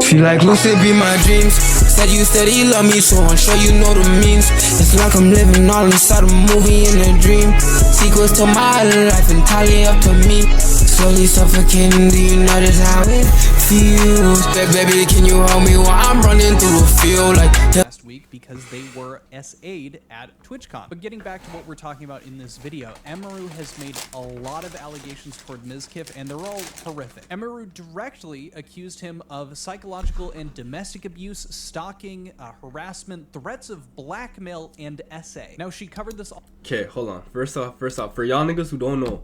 Feel like lucid be my dreams. Said you said he love me, so I'm sure you know the means. It's like I'm living all inside a movie in a dream. Sequels to my life entirely up to me. Slowly suffocating, do you notice how it feels? Baby, can you hold me while I'm running through the field like last week because they were SA'd at TwitchCon. But getting back to what we're talking about in this video, Emiru has made a lot of allegations toward Mizkif, and they're all horrific. Emiru directly accused him of psychological and domestic abuse, stalking, harassment, threats of blackmail, and SA. Now, she covered this all. Okay, hold on. First off, for y'all niggas who don't know,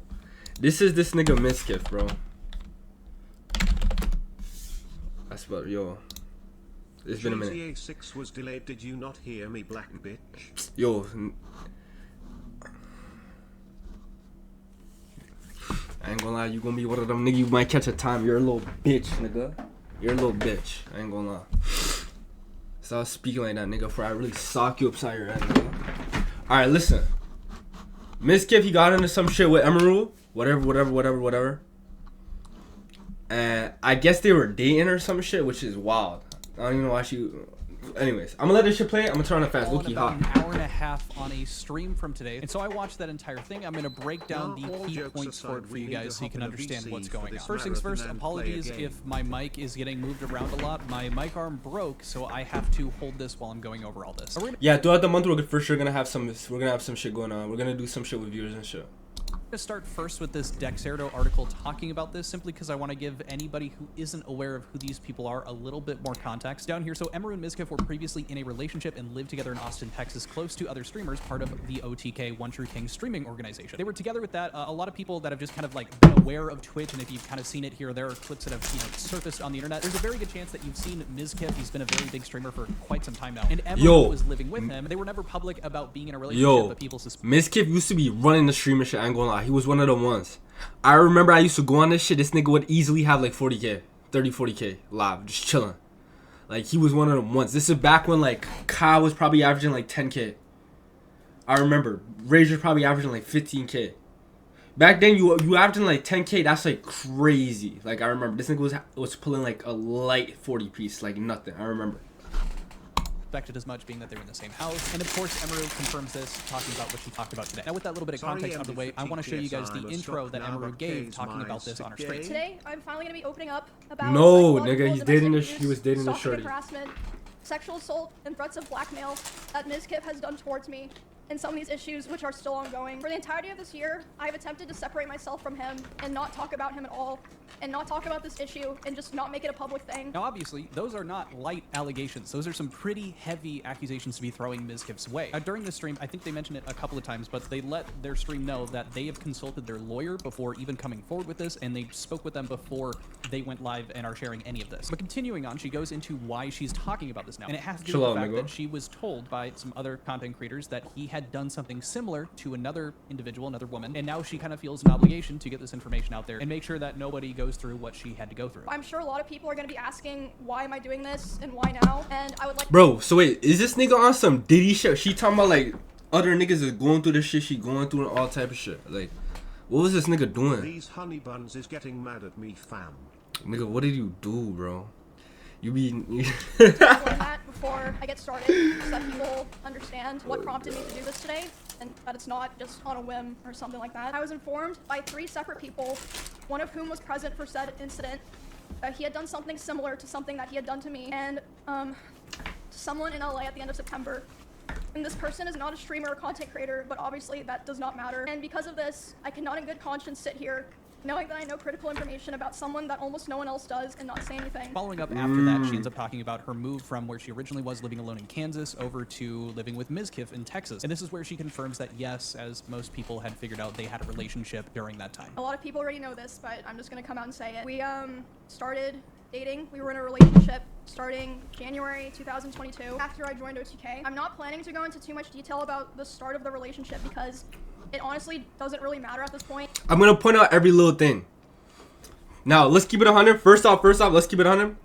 this is this nigga Mizkif, bro. That's what, yo. It's been a minute. GTA 6 was delayed. Did you not hear me, black bitch? Yo. I ain't gonna lie, you gonna be one of them niggas you might catch a time. You're a little bitch, nigga. You're a little bitch. I ain't gonna lie. Stop speaking like that, nigga, before I really sock you upside your head, nigga. Alright, listen. Mizkif, he got into some shit with Emiru. Whatever. And I guess they were dating or some shit, which is wild. I don't even know why she... Anyways, I'm gonna let this shit play. I'm gonna turn on it fast. Look, about an hour and a half on a stream from today, and so I watched that entire thing. I'm gonna break down the key points for it for you guys so you can understand what's going on. First things first, apologies if my mic is getting moved around a lot. My mic arm broke, so I have to hold this while I'm going over all this. Yeah, throughout the month we're for sure gonna have some shit going on. We're gonna do some shit with viewers and shit. To start first with this Dexerto article talking about this, simply because I want to give anybody who isn't aware of who these people are a little bit more context down here. So Emiru and Mizkif were previously in a relationship and lived together in Austin, Texas, close to other streamers, part of the OTK One True King streaming organization. They were together with that. A lot of people that have just kind of like been aware of Twitch, and if you've kind of seen it here, there are clips that have surfaced on the internet. There's a very good chance that you've seen Mizkif. He's been a very big streamer for quite some time now, and Emiru was living with him. They were never public about being in a relationship, but people suspect. Mizkif used to be running the streamer shit. I ain't gonna lie, he was one of the ones. I remember I used to go on this shit. This nigga would easily have like 40k, 40k live, just chilling. Like, he was one of them ones. This is back when like Kyle was probably averaging like 10k. I remember Rage was probably averaging like 15k. Back then, you averaging like 10k. That's like crazy. Like, I remember this nigga was pulling like a light 40 piece, like nothing. I remember. As much, being that they were in the same house. And of course, Emiru confirms this, talking about what she talked about today. Now, with that little bit of context out of the way, I want to show you guys the intro that Emiru gave talking about this on her stream. Today, I'm finally going to be opening up about no, nigga, he was dating the shorty. Harassment, sexual assault, and threats of blackmail that Mizkif has done towards me, and some of these issues which are still ongoing. For the entirety of this year, I've attempted to separate myself from him and not talk about him at all, and not talk about this issue, and just not make it a public thing. Now, obviously, those are not light allegations. Those are some pretty heavy accusations to be throwing Mizkif's way. Now, during the stream, I think they mentioned it a couple of times, but they let their stream know that they have consulted their lawyer before even coming forward with this, and they spoke with them before they went live and are sharing any of this. But continuing on, she goes into why she's talking about this now, and it has to do with the fact that she was told by some other content creators that he had done something similar to another individual, another woman, and now she kind of feels an obligation to get this information out there and make sure that nobody goes through what she had to go through. I'm sure a lot of people are going to be asking, why am I doing this and why now? And I would like... Bro, so wait, is this nigga on some Diddy shit? She talking about like other niggas is going through the shit she going through and all type of shit. Like, what was this nigga doing? These honey buns is getting mad at me, fam. Nigga, what did you do, bro? You be... that before I get started, so that people understand what prompted me to do this today, and that it's not just on a whim or something like that. I was informed by 3 separate people, one of whom was present for said incident, that he had done something similar to something that he had done to me, and someone in LA at the end of September. And this person is not a streamer or content creator, but obviously that does not matter. And because of this, I cannot in good conscience sit here knowing that I know critical information about someone that almost no one else does and not say anything. Following up after that, she ends up talking about her move from where she originally was living alone in Kansas over to living with Mizkif in Texas. And this is where she confirms that yes, as most people had figured out, they had a relationship during that time. A lot of people already know this, but I'm just gonna come out and say it. We started dating. We were in a relationship starting January 2022 after I joined OTK. I'm not planning to go into too much detail about the start of the relationship because it honestly doesn't really matter at this point. I'm gonna point out every little thing. Now, let's keep it 100. First off, let's keep it 100.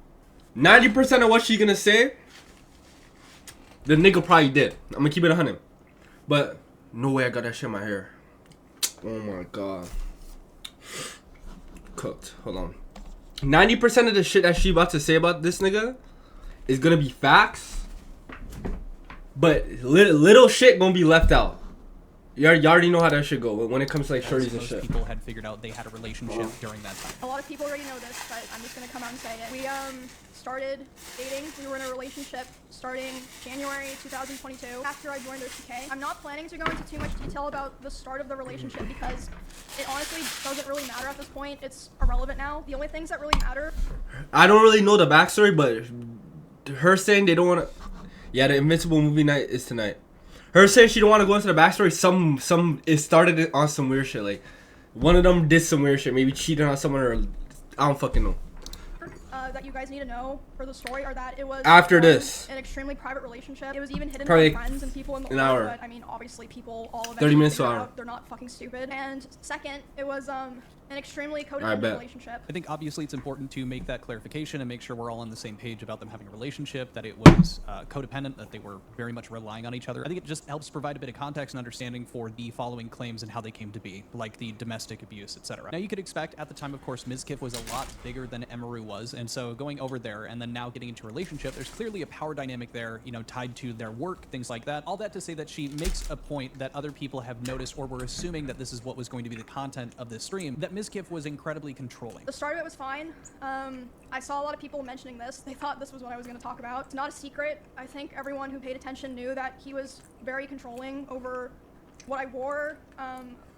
90% of what she's gonna say, the nigga probably did. I'm gonna keep it 100. But, no way I got that shit in my hair. Oh my god. Cooked. Hold on. 90% of the shit that she about to say about this nigga is gonna be facts, but little shit gonna be left out. You already know how that shit go when it comes to like shorties and shit. People had figured out they had a relationship during that time. A lot of people already know this, but I'm just gonna come out and say it. We started dating. We were in a relationship starting January 2022 after I joined OTK. I'm not planning to go into too much detail about the start of the relationship because it honestly doesn't really matter at this point. It's irrelevant now. The only things that really matter. I don't really know the backstory, but her saying they don't want to. Yeah, the Invincible movie night is tonight. Her saying she don't want to go into the backstory. It started on some weird shit. Like one of them did some weird shit, maybe cheated on someone or I don't fucking know. That you guys need to know for the story are that it was after this an extremely private relationship. It was even hidden probably from friends and people in the an world, hour. but I mean obviously people all of 30 minutes to an hour. out they're not fucking stupid. And second, it was an extremely codependent relationship. I think obviously it's important to make that clarification and make sure we're all on the same page about them having a relationship, that it was codependent, that they were very much relying on each other. I think it just helps provide a bit of context and understanding for the following claims and how they came to be, like the domestic abuse, etc. Now you could expect at the time, of course, Mizkif was a lot bigger than Emiru was, and so going over there and then now getting into a relationship, there's clearly a power dynamic there, you know, tied to their work, things like that. All that to say that she makes a point that other people have noticed or were assuming that this is what was going to be the content of this stream, that Mizkif was incredibly controlling. The start of it was fine. I saw a lot of people mentioning this. They thought this was what I was going to talk about. It's not a secret. I think everyone who paid attention knew that he was very controlling over what I wore,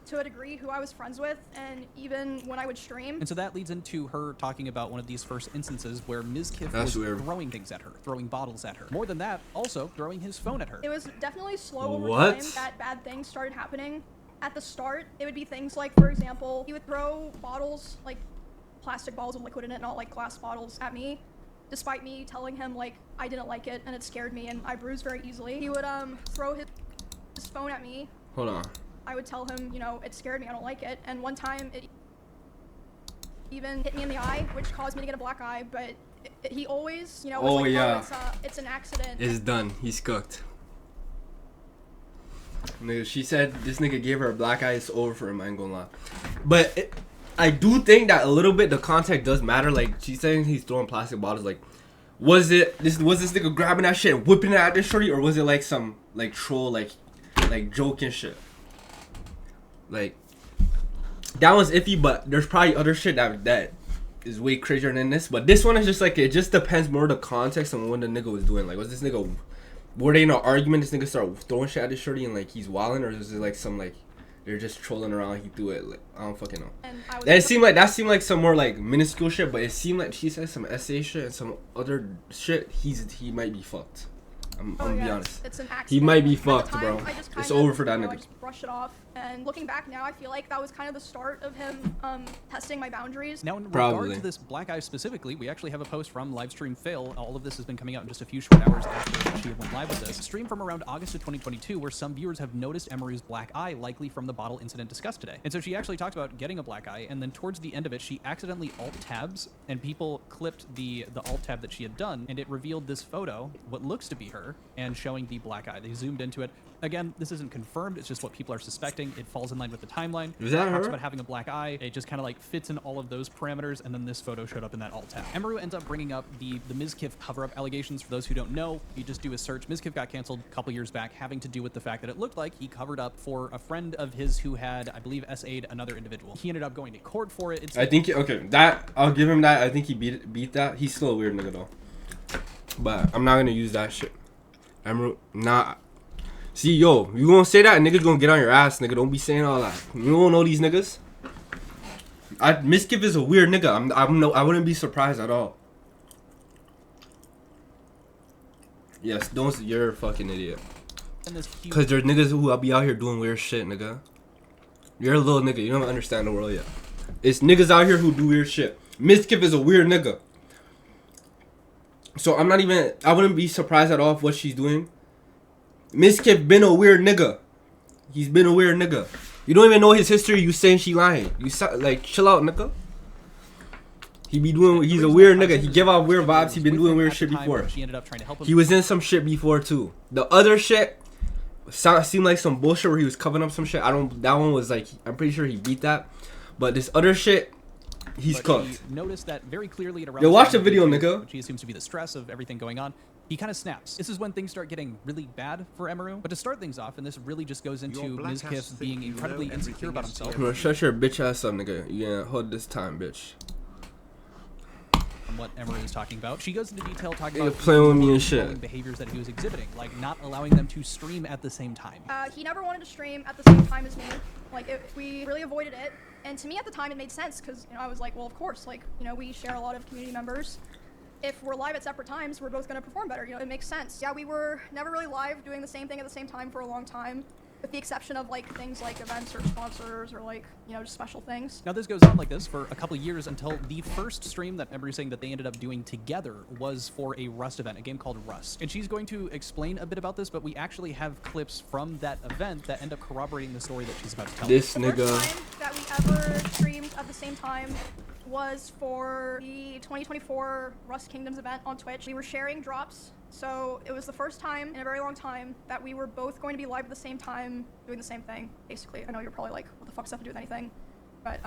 to a degree, who I was friends with, and even when I would stream. And so that leads into her talking about one of these first instances where Mizkif was throwing things at her, throwing bottles at her. More than that, also throwing his phone at her. It was definitely slow over time that bad things started happening. At the start, it would be things like, for example, he would throw bottles, like plastic bottles with liquid in it, not like glass bottles, at me, despite me telling him like I didn't like it and it scared me and I bruised very easily. He would throw his phone at me. Hold on. I would tell him, you know, it scared me, I don't like it. And one time it even hit me in the eye, which caused me to get a black eye, but he always, you know, was like, oh, it's an accident. It's done. He's cooked. Nigga, she said this nigga gave her a black eye. It's over for him. I ain't gonna lie. But I do think that a little bit the context does matter. Like she's saying he's throwing plastic bottles. Like was this nigga grabbing that shit and whipping it at this shorty, or was it like some like troll like joking shit? Like that one's iffy, but there's probably other shit that is way crazier than this. But this one is just like, it just depends more the context on what the nigga was doing. Like was this nigga, were they in an argument, this nigga started throwing shit at this shorty and like he's wilding, or is it like some like they're just trolling around, he threw it, like I don't fucking know. That seemed like some more like minuscule shit, but it seemed like she said some SA shit and some other shit. He might be fucked. I'm gonna be honest. It's an accident. He might be fucked, time, bro. It's over for that I nigga. just brushed it off. And looking back now, I feel like that was kind of the start of him testing my boundaries. Now, in regard to this black eye specifically, we actually have a post from Livestream Fail. All of this has been coming out in just a few short hours after she went live with this. A stream from around August of 2022 where some viewers have noticed Emiru's black eye, likely from the bottle incident discussed today. And so she actually talked about getting a black eye, and then towards the end of it, she accidentally alt-tabs, and people clipped the alt-tab that she had done, and it revealed this photo, what looks to be her, and showing the black eye. They zoomed into it. Again, this isn't confirmed, it's just what people are suspecting. It falls in line with the timeline. Is that her? Talks about having a black eye. It just kind of like fits in all of those parameters, and then this photo showed up in that alt tab. Emiru ends up bringing up the Mizkif cover-up allegations. For those who don't know, you just do a search. Mizkif got canceled a couple years back, having to do with the fact that it looked like he covered up for a friend of his who had, I believe, SA'd another individual. He ended up going to court for it. I think, okay, that, I'll give him that. I think he beat that. He's still a weird nigga though. But I'm not gonna use that shit. Emiru, nah. See, yo, you gonna say that, niggas gonna get on your ass, nigga. Don't be saying all that. You don't know these niggas. Mizkif is a weird nigga. I wouldn't be surprised at all. Yes, you're a fucking idiot. Cause there's niggas who be out here doing weird shit, nigga. You're a little nigga. You don't understand the world yet. It's niggas out here who do weird shit. Mizkif is a weird nigga. So I wouldn't be surprised at all of what she's doing. Mizkif been a weird nigga. He's been a weird nigga. You don't even know his history. You saying she lying. Like chill out, nigga. He's a weird nigga. He give off weird vibes. He been doing weird shit before. He was in some shit before too. The other shit seemed like some bullshit where he was covering up some shit. That one was like, I'm pretty sure he beat that. But this other shit, He's but cooked. He noticed that very clearly at around. Yo, watch the time video, which nigga. he assumes to be the stress of everything going on. He kind of snaps. This is when things start getting really bad for Emiru. But to start things off, and this really just goes into Mizkif being incredibly insecure about himself. Bro, shut your bitch ass up, nigga. You gonna hold this time, bitch. From what Emiru is talking about, she goes into detail talking Nigga about playing with me and shit. behaviors that he was exhibiting, like not allowing them to stream at the same time. He never wanted to stream at the same time as me. Like, we really avoided it. And to me at the time, it made sense because, you know, I was like, well, of course, like, you know, we share a lot of community members. If we're live at separate times, we're both going to perform better. You know, it makes sense. Yeah, we were never really live doing the same thing at the same time for a long time, with the exception of, like, things like events or sponsors or, like, you know, just special things. Now, this goes on like this for a couple of years until the first stream that Emiru's saying that they ended up doing together was for a Rust event, a game called Rust. And she's going to explain a bit about this, but we actually have clips from that event that end up corroborating the story that she's about to tell. This The nigga. first time that we ever streamed at the same time was for the 2024 Rust Kingdoms event on Twitch. We were sharing drops, so it was the first time in a very long time that we were both going to be live at the same time doing the same thing, basically. I know you're probably like, what the fuck does that have to do with anything? But,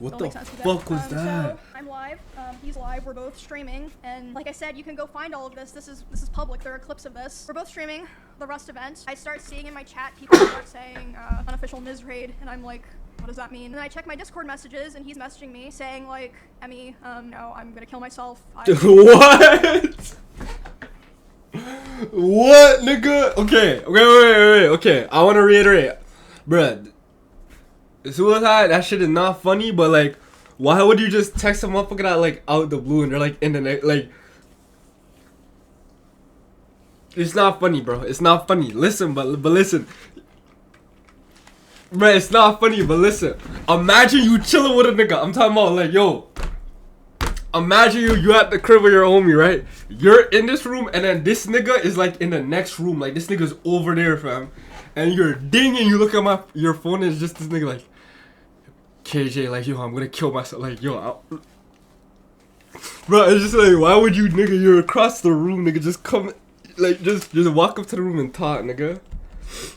What it'll the make sense with it. fuck was that? So I'm live, he's live, we're both streaming, and like I said, you can go find all of this. This is public, there are clips of this. We're both streaming the Rust event. I start seeing in my chat, people start saying, unofficial Miz raid, and I'm like, what does that mean? And then I check my Discord messages, and he's messaging me saying like, Emmy, no, I'm gonna kill myself. What? What, nigga? Okay, wait. Okay, I want to reiterate, bruh. Suicide, that shit is not funny, but like, why would you just text a motherfucker that like out the blue and they're like in the neck, like? It's not funny, bro. It's not funny. Listen, but listen. Bruh, it's not funny, but listen. Imagine you chilling with a nigga. I'm talking about like, yo. Imagine you at the crib with your homie, right? You're in this room, and then this nigga is like in the next room. Like this nigga's over there, fam. And you're dinging. You look at your phone, and it's just this nigga like, KJ, like, yo, I'm gonna kill myself. Like, yo, bro, it's just like, why would you, nigga? You're across the room, nigga. Just come, like, just walk up to the room and talk, nigga.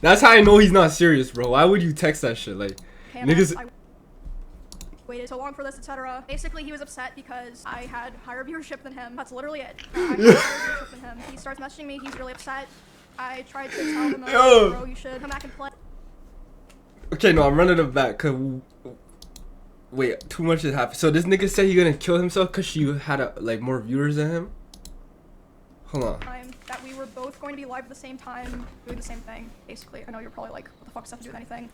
That's how I know he's not serious, bro. Why would you text that shit? Like, niggas. I waited so long for this, etc. Basically, he was upset because I had higher viewership than him. That's literally it. I had higher viewership than him. He starts messaging me. He's really upset. I tried to tell him, bro, you should come back and play. Okay, no, I'm running it back. Cause wait, too much has happened. So this nigga said he gonna kill himself cause she had like more viewers than him. Hold on. That we were both going to be live at the same time, doing the same thing, basically. I know you're probably like, what the fuck does that have to do with anything?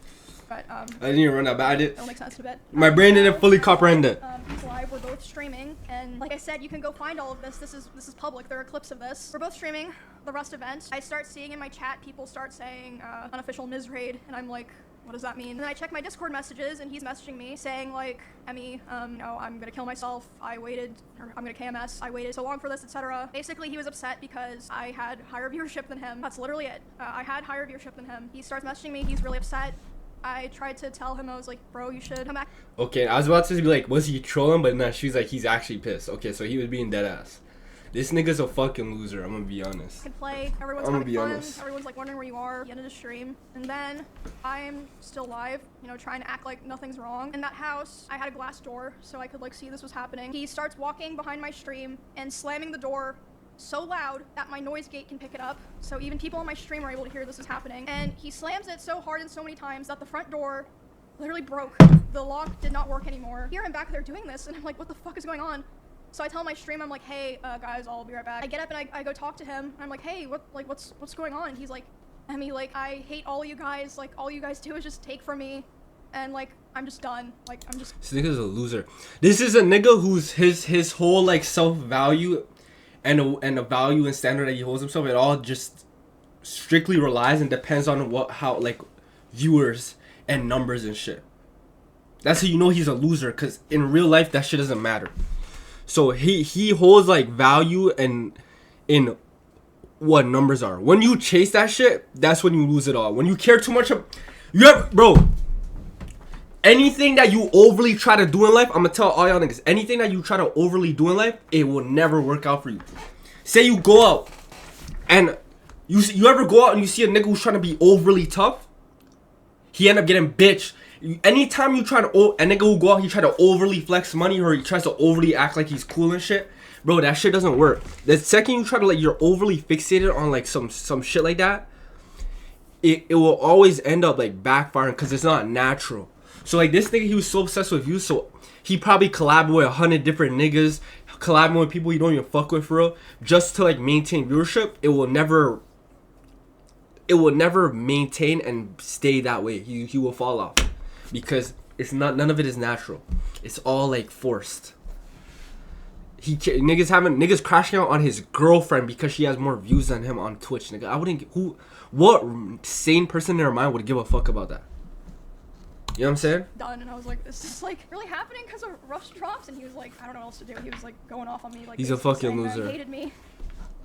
But, I didn't even run that, but I did. it'll make sense in a bit. My brain didn't fully comprehend it. He's live, we're both streaming, and like I said, you can go find all of this. This is public, there are clips of this. We're both streaming the Rust event. I start seeing in my chat, people start saying, unofficial Miz raid, and I'm like, what does that mean? And then I check my Discord messages, and he's messaging me saying like, Emmy, no, I'm gonna kill myself. I'm gonna KMS. I waited so long for this, etc. Basically, he was upset because I had higher viewership than him. That's literally it. I had higher viewership than him. He starts messaging me. He's really upset. I tried to tell him, I was like, bro, you should come back. Okay, I was about to be like, was he trolling? But nah, she's like, he's actually pissed. Okay, so he was being dead ass. This nigga's a fucking loser, I'm gonna be honest. Can play, everyone's I'm gonna having be fun, honest. everyone's like wondering where you are, the end of the stream. And then I'm still live, you know, trying to act like nothing's wrong. In that house, I had a glass door so I could like see this was happening. He starts walking behind my stream and slamming the door so loud that my noise gate can pick it up. So even people on my stream are able to hear this is happening. And he slams it so hard and so many times that the front door literally broke. The lock did not work anymore. Here I'm back there doing this and I'm like, what the fuck is going on? So I tell my stream, I'm like, hey, guys, I'll be right back. I get up and I go talk to him. And I'm like, hey, what's going on? And he's like, Emmy, like, I hate all you guys. Like, all you guys do is just take from me. And, like, I'm just done. Like, I'm just... This nigga's a loser. This is a nigga who's his whole, like, self-value and the value and standard that he holds himself, it all just strictly relies and depends on how, like, viewers and numbers and shit. That's how you know he's a loser, because in real life, that shit doesn't matter. So he holds like value and in what numbers are. When you chase that shit, that's when you lose it all. When you care too much, bro. Anything that you overly try to do in life, I'm gonna tell all y'all niggas. Anything that you try to overly do in life, it will never work out for you. Say you go out and you ever go out and you see a nigga who's trying to be overly tough, he end up getting bitched Anytime you try to, a nigga who go out, he try to overly flex money, or he tries to overly act like he's cool and shit. Bro, that shit doesn't work. The second you try to, like, you're overly fixated on, like, some shit like that, it will always end up, like, backfiring because it's not natural. So, like, this nigga, he was so obsessed with you, so he probably collabed with 100 different niggas, collabing with people you don't even fuck with, for real, just to, like, maintain viewership. It will never maintain and stay that way. He will fall off because it's not, none of it is natural. It's all, like, forced. Niggas crashing out on his girlfriend because she has more views than him on Twitch, nigga. I wouldn't. What sane person in their mind would give a fuck about that? You know what I'm saying? Done, and I was like, "This is like really happening because of Rush drops," and he was like, "I don't know what else to do." He was like going off on me, like he's a fucking loser. He hated me.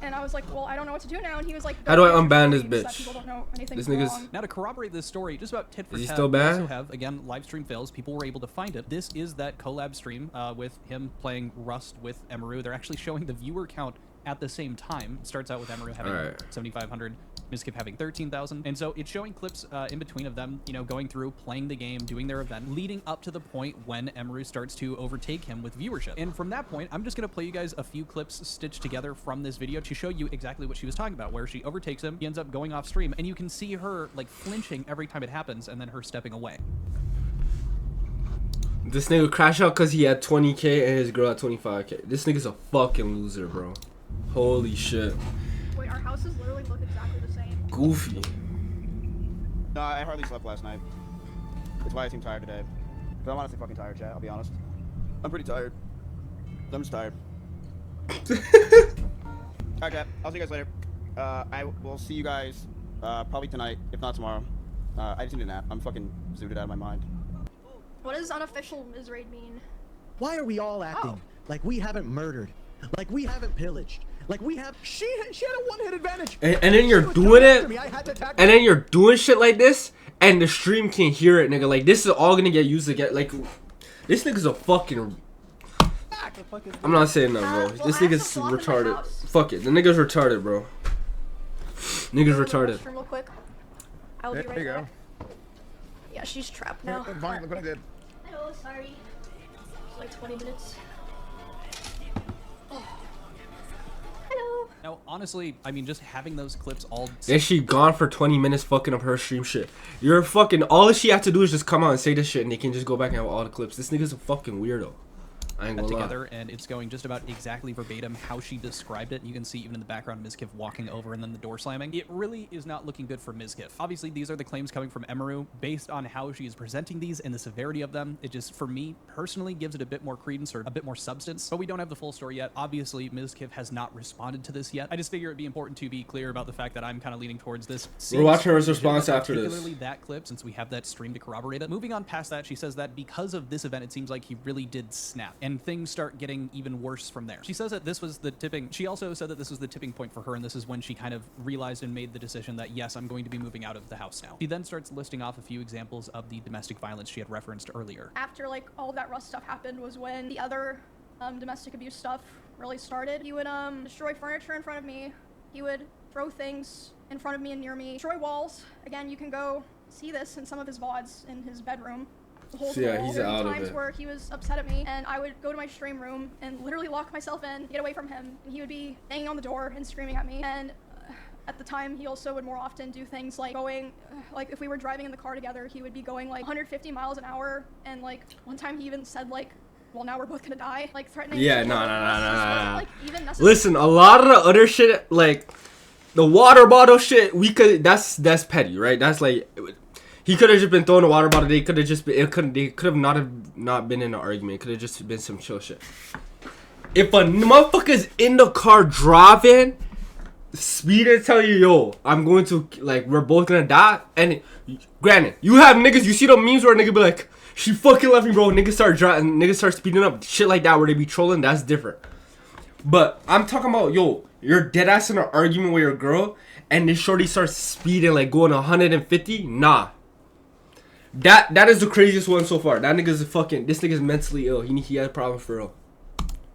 And I was like, well, I don't know what to do now. And he was like, how do I unban this bitch? People don't know anything This nigga's wrong. Now to corroborate this story, just about tit for tat, is he still we bad? also have, again, live stream fails. People were able to find it. This is that collab stream with him playing Rust with Emiru. They're actually showing the viewer count at the same time. It starts out with Emiru having 7,500, Mizkif having 13,000. And so it's showing clips in between of them, you know, going through, playing the game, doing their event, leading up to the point when Emiru starts to overtake him with viewership. And from that point, I'm just going to play you guys a few clips stitched together from this video to show you exactly what she was talking about, where she overtakes him, he ends up going off stream, and you can see her, like, flinching every time it happens, and then her stepping away. This nigga crash out because he had 20K and his girl had 25K. This nigga's a fucking loser, bro. Holy shit. Wait, our houses literally look exactly the same. Goofy. No, I hardly slept last night. That's why I seem tired today. But I'm honestly fucking tired, chat. I'll be honest. I'm pretty tired. I'm just tired. Alright, chat. I'll see you guys later. I will see you guys probably tonight, if not tomorrow. I just need a nap. I'm fucking zooted out of my mind. What does unofficial Miz raid mean? Why are we all acting like we haven't murdered, like we haven't pillaged, like we have? She had a one-hit advantage. And then you're doing it, and then you're doing shit like this, and the stream can't hear it, nigga. Like, this is all gonna get used to get, like, this nigga's a fucking. I'm not saying that, bro. Well, This I have nigga's to flop in my retarded. house. Fuck it. The nigga's retarded, bro. Nigga's retarded. Real quick. I'll be right There you back. Yeah, she's trapped now. Fine, look what I did. Hello, sorry. It's like 20 minutes. Oh. Hello. Now, honestly, I mean, just having those clips all... Then she gone for 20 minutes fucking up her stream shit. You're fucking... All she have to do is just come out and say this shit, and they can just go back and have all the clips. This nigga's a fucking weirdo. I ain't gonna together, lie. and it's going just about exactly verbatim how she described it. You can see even in the background Mizkif walking over and then the door slamming. It really is not looking good for Mizkif. Obviously, these are the claims coming from Emiru based on how she is presenting these and the severity of them. It just, for me, personally gives it a bit more credence or a bit more substance, but we don't have the full story yet. Obviously, Mizkif has not responded to this yet. I just figure it'd be important to be clear about the fact that I'm kind of leaning towards this. We're watching her response after this. Particularly that clip, since we have that stream to corroborate it. Moving on past that, she says that because of this event, it seems like he really did snap, and things start getting even worse from there. She says that this was the tipping. She also said that this was the tipping point for her, and this is when she kind of realized and made the decision that, yes, I'm going to be moving out of the house now. She then starts listing off a few examples of the domestic violence she had referenced earlier. After like all of that Rust stuff happened was when the other domestic abuse stuff really started. He would destroy furniture in front of me. He would throw things in front of me and near me. Destroy walls. Again, you can go see this in some of his VODs in his bedroom. So yeah, he's out of times it. where he was upset at me, and I would go to my stream room and literally lock myself in, get away from him, and he would be banging on the door and screaming at me. And at the time, he also would more often do things like going, like if we were driving in the car together, he would be going like 150 miles an hour, and like one time he even said like, well, now we're both gonna die, like threatening. Yeah, to no. like, even necessary. Listen, a lot of the other shit, like the water bottle shit, we could. That's petty, right? That's like. He could have just been throwing a water bottle. They could have just been. They could have not been in an argument. It could have just been some chill shit. If a motherfucker's in the car driving, speed and tell you, yo, I'm going to, like, we're both gonna die. And granted, you have niggas. You see the memes where a nigga be like, she fucking left me, bro. Niggas start driving. Niggas start speeding up. Shit like that where they be trolling. That's different. But I'm talking about, yo, you're dead ass in an argument with your girl, and this shorty starts speeding like going 150. Nah. That is the craziest one so far. That nigga's this nigga's mentally ill. He had problems for real.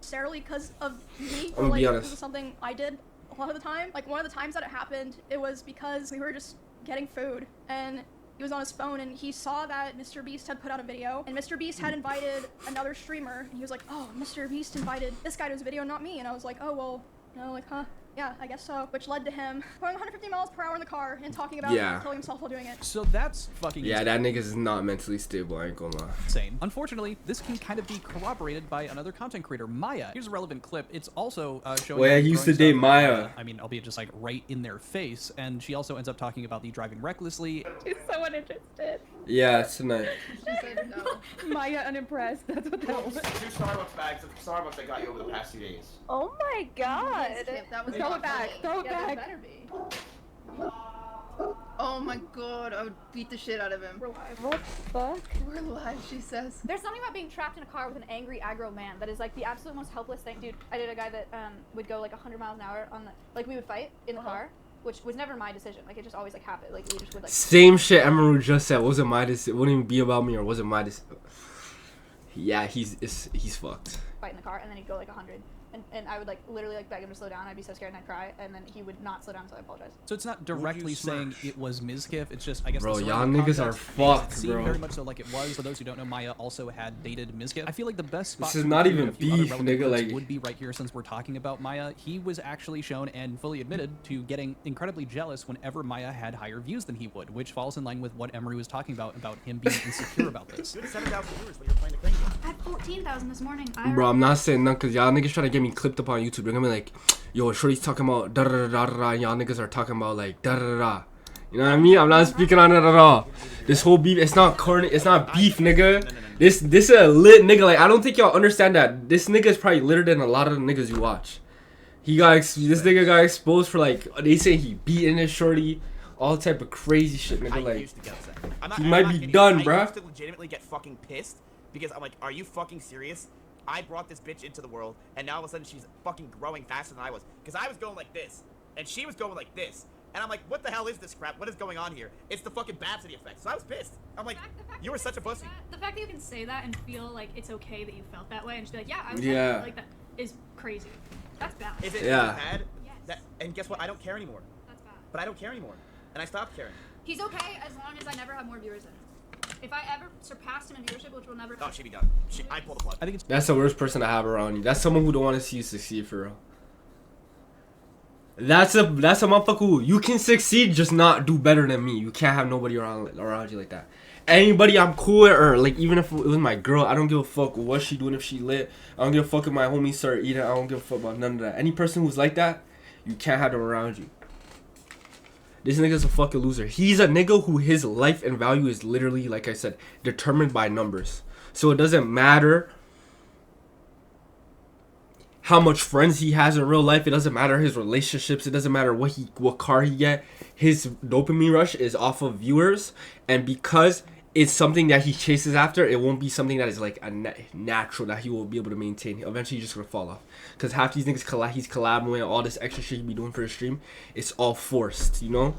Necessarily because of me, I'm or gonna like be because honest. of something I did a lot of the time. Like one of the times that it happened, it was because we were just getting food, and he was on his phone and he saw that Mr. Beast had put out a video, and Mr. Beast had invited another streamer, and he was like, oh, Mr. Beast invited this guy to his video, not me. And I was like, oh, well, you know, like, huh? Yeah, I guess so. Which led to him going 150 miles per hour in the car and talking about killing himself while doing it. So that's fucking Yeah, that nigga is not mentally stable, I ain't gonna lie. insane. Unfortunately, this can kind of be corroborated by another content creator, Maya. Here's a relevant clip. It's also showing... Well, yeah, he used to date Maya. I mean, albeit just like right in their face. And she also ends up talking about the driving recklessly. She's so uninterested. Yeah, it's tonight. She said no. Maya unimpressed. That's what that was. 2 Starbucks bags of Starbucks I got you over the past 2 days. Oh my god. That was Throw it back. Throw it yeah, back. better be. Oh my god, I would beat the shit out of him. We're live. What the fuck? We're live, she says. There's something about being trapped in a car with an angry aggro man that is like the absolute most helpless thing. Dude, I did a guy that would go like 100 miles an hour on the, like we would fight in the car, which was never my decision. Like it just always like happened. Like we just would like. Same shit Emiru just said. Wasn't my decision. Wouldn't even be about me or wasn't my decision. Yeah, he's fucked. Fight in the car and then he'd go like 100. And I would like literally like beg him to slow down. I'd be so scared and I'd cry, and then he would not slow down, so I apologize. So it's not directly saying it was Mizkif. It's just, I guess, bro, the y'all surrounding niggas are context fucked, seemed bro. very much so like it was. For those who don't know, Maya also had dated Mizkif. I feel like the best spot This is to not review even a few other beef, relevant nigga, clips like- would be right here since we're talking about Maya. He was actually shown and fully admitted to getting incredibly jealous whenever Maya had higher views than he would, which falls in line with what Emiru was talking about him being insecure about this. You had 7,000 viewers when you were playing the crane game. I had 14,000 this morning. Bro, I'm not saying none because y'all niggas try to get me clipped up on YouTube. They're gonna be like, yo, Shorty's talking about da da da da da. Y'all niggas are talking about like da da da da. You know what I mean? I'm not speaking on it at all. This whole beef, it's not it's not beef, nigga. This is a lit nigga. Like I don't think y'all understand that this nigga is probably litter than a lot of the niggas you watch. This nigga got exposed for like they say he beating his shorty, all type of crazy shit, nigga. I Like used to get upset. he might be done, I bruh. used to legitimately get fucking pissed because I'm like, are you fucking serious? I brought this bitch into the world, and now all of a sudden she's fucking growing faster than I was. Because I was going like this, and she was going like this. And I'm like, what the hell is this crap? What is going on here? It's the fucking Babsity effect. So I was pissed. I'm like, you were such a pussy. The fact that you can say that and feel like it's okay that you felt that way and just be like, yeah, I was Yeah. like that is crazy. That's bad. Is it Yeah. bad? Yes. And guess what? I don't care anymore. That's bad. But I don't care anymore. And I stopped caring. He's okay as long as I never have more viewers than him. If I ever surpassed him in viewership, which will never. Oh, she'd be done. I pulled the plug. I think it's That's the worst person to have around you. That's someone who don't want to see you succeed for real. That's a motherfucker who you can succeed, just not do better than me. You can't have nobody around you like that. Anybody I'm cool with, or like even if it was my girl, I don't give a fuck what she doing if she lit. I don't give a fuck if my homies start eating. I don't give a fuck about none of that. Any person who's like that, you can't have them around you. This nigga's a fucking loser. He's a nigga who his life and value is literally, like I said, determined by numbers. So it doesn't matter how much friends he has in real life. It doesn't matter his relationships. It doesn't matter what car he get. His dopamine rush is off of viewers, and because it's something that he chases after, it won't be something that is like a natural that he will be able to maintain. Eventually, he's just gonna fall off. Because half these niggas he's collabing with, all this extra shit he be doing for his stream, it's all forced, you know?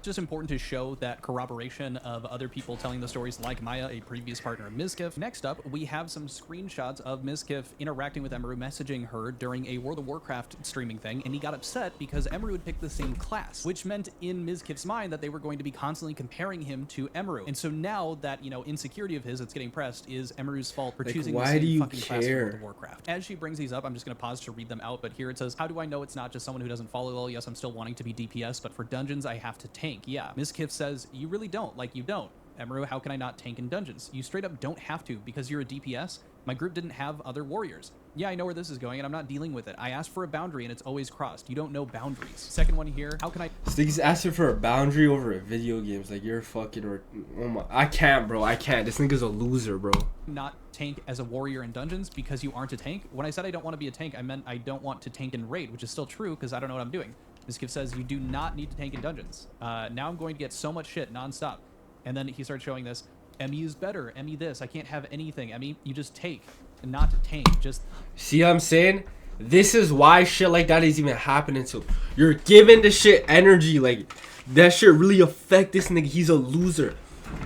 just important to show that corroboration of other people telling the stories like Maya, a previous partner of Mizkif. Next up, we have some screenshots of Mizkif interacting with Emiru, messaging her during a World of Warcraft streaming thing, and he got upset because Emiru had picked the same class, which meant in Mizkif's mind that they were going to be constantly comparing him to Emiru. And so now that, you know, insecurity of his that's getting pressed is Emiru's fault for choosing the same fucking class in World of Warcraft. As she brings these up, I'm just going to pause to read them out, but here it says, how do I know it's not just someone who doesn't follow LoL? Yes, I'm still wanting to be DPS, but for dungeons, I have to tank. Yeah, Mizkif says, you really don't. Like, you don't. Emiru, how can I not tank in dungeons? You straight up don't have to because you're a DPS. My group didn't have other warriors. Yeah, I know where this is going and I'm not dealing with it. I asked for a boundary and it's always crossed. You don't know boundaries. Second one here, how can I... He's asking for a boundary over video games. Like, you're fucking... Oh my... I can't, bro. I can't. This nigga's a loser, bro. Not tank as a warrior in dungeons because you aren't a tank? When I said I don't want to be a tank, I meant I don't want to tank in raid, which is still true because I don't know what I'm doing. Mizkif says you do not need to tank in dungeons. Now I'm going to get so much shit nonstop. And then he starts showing this. Emmy's better. Emmy this. I can't have anything. Emmy, you just take and not tank. Just see what I'm saying? This is why shit like that is even happening to him. You're giving the shit energy. Like, that shit really affect this nigga. He's a loser.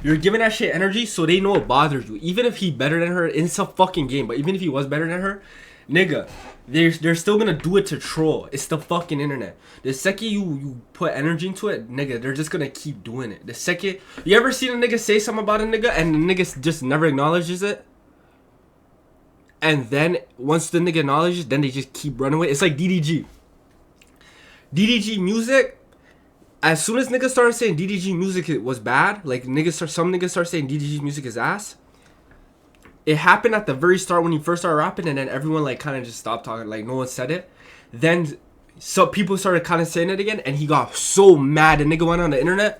You're giving that shit energy so they know it bothers you. Even if he better than her, it's a fucking game. But even if he was better than her, Nigga, they're still gonna do it to troll. It's the fucking internet. The second you put energy into it, nigga, they're just gonna keep doing it. The second you ever seen a nigga say something about a nigga and the nigga just never acknowledges it, and then once the nigga acknowledges, then they just keep running with it. It's like DDG. DDG music. As soon as niggas started saying DDG music was bad, like some niggas start saying DDG music is ass. It happened at the very start when he first started rapping, and then everyone like kind of just stopped talking, like no one said it. Then some people started kind of saying it again, and he got so mad. And nigga went on the internet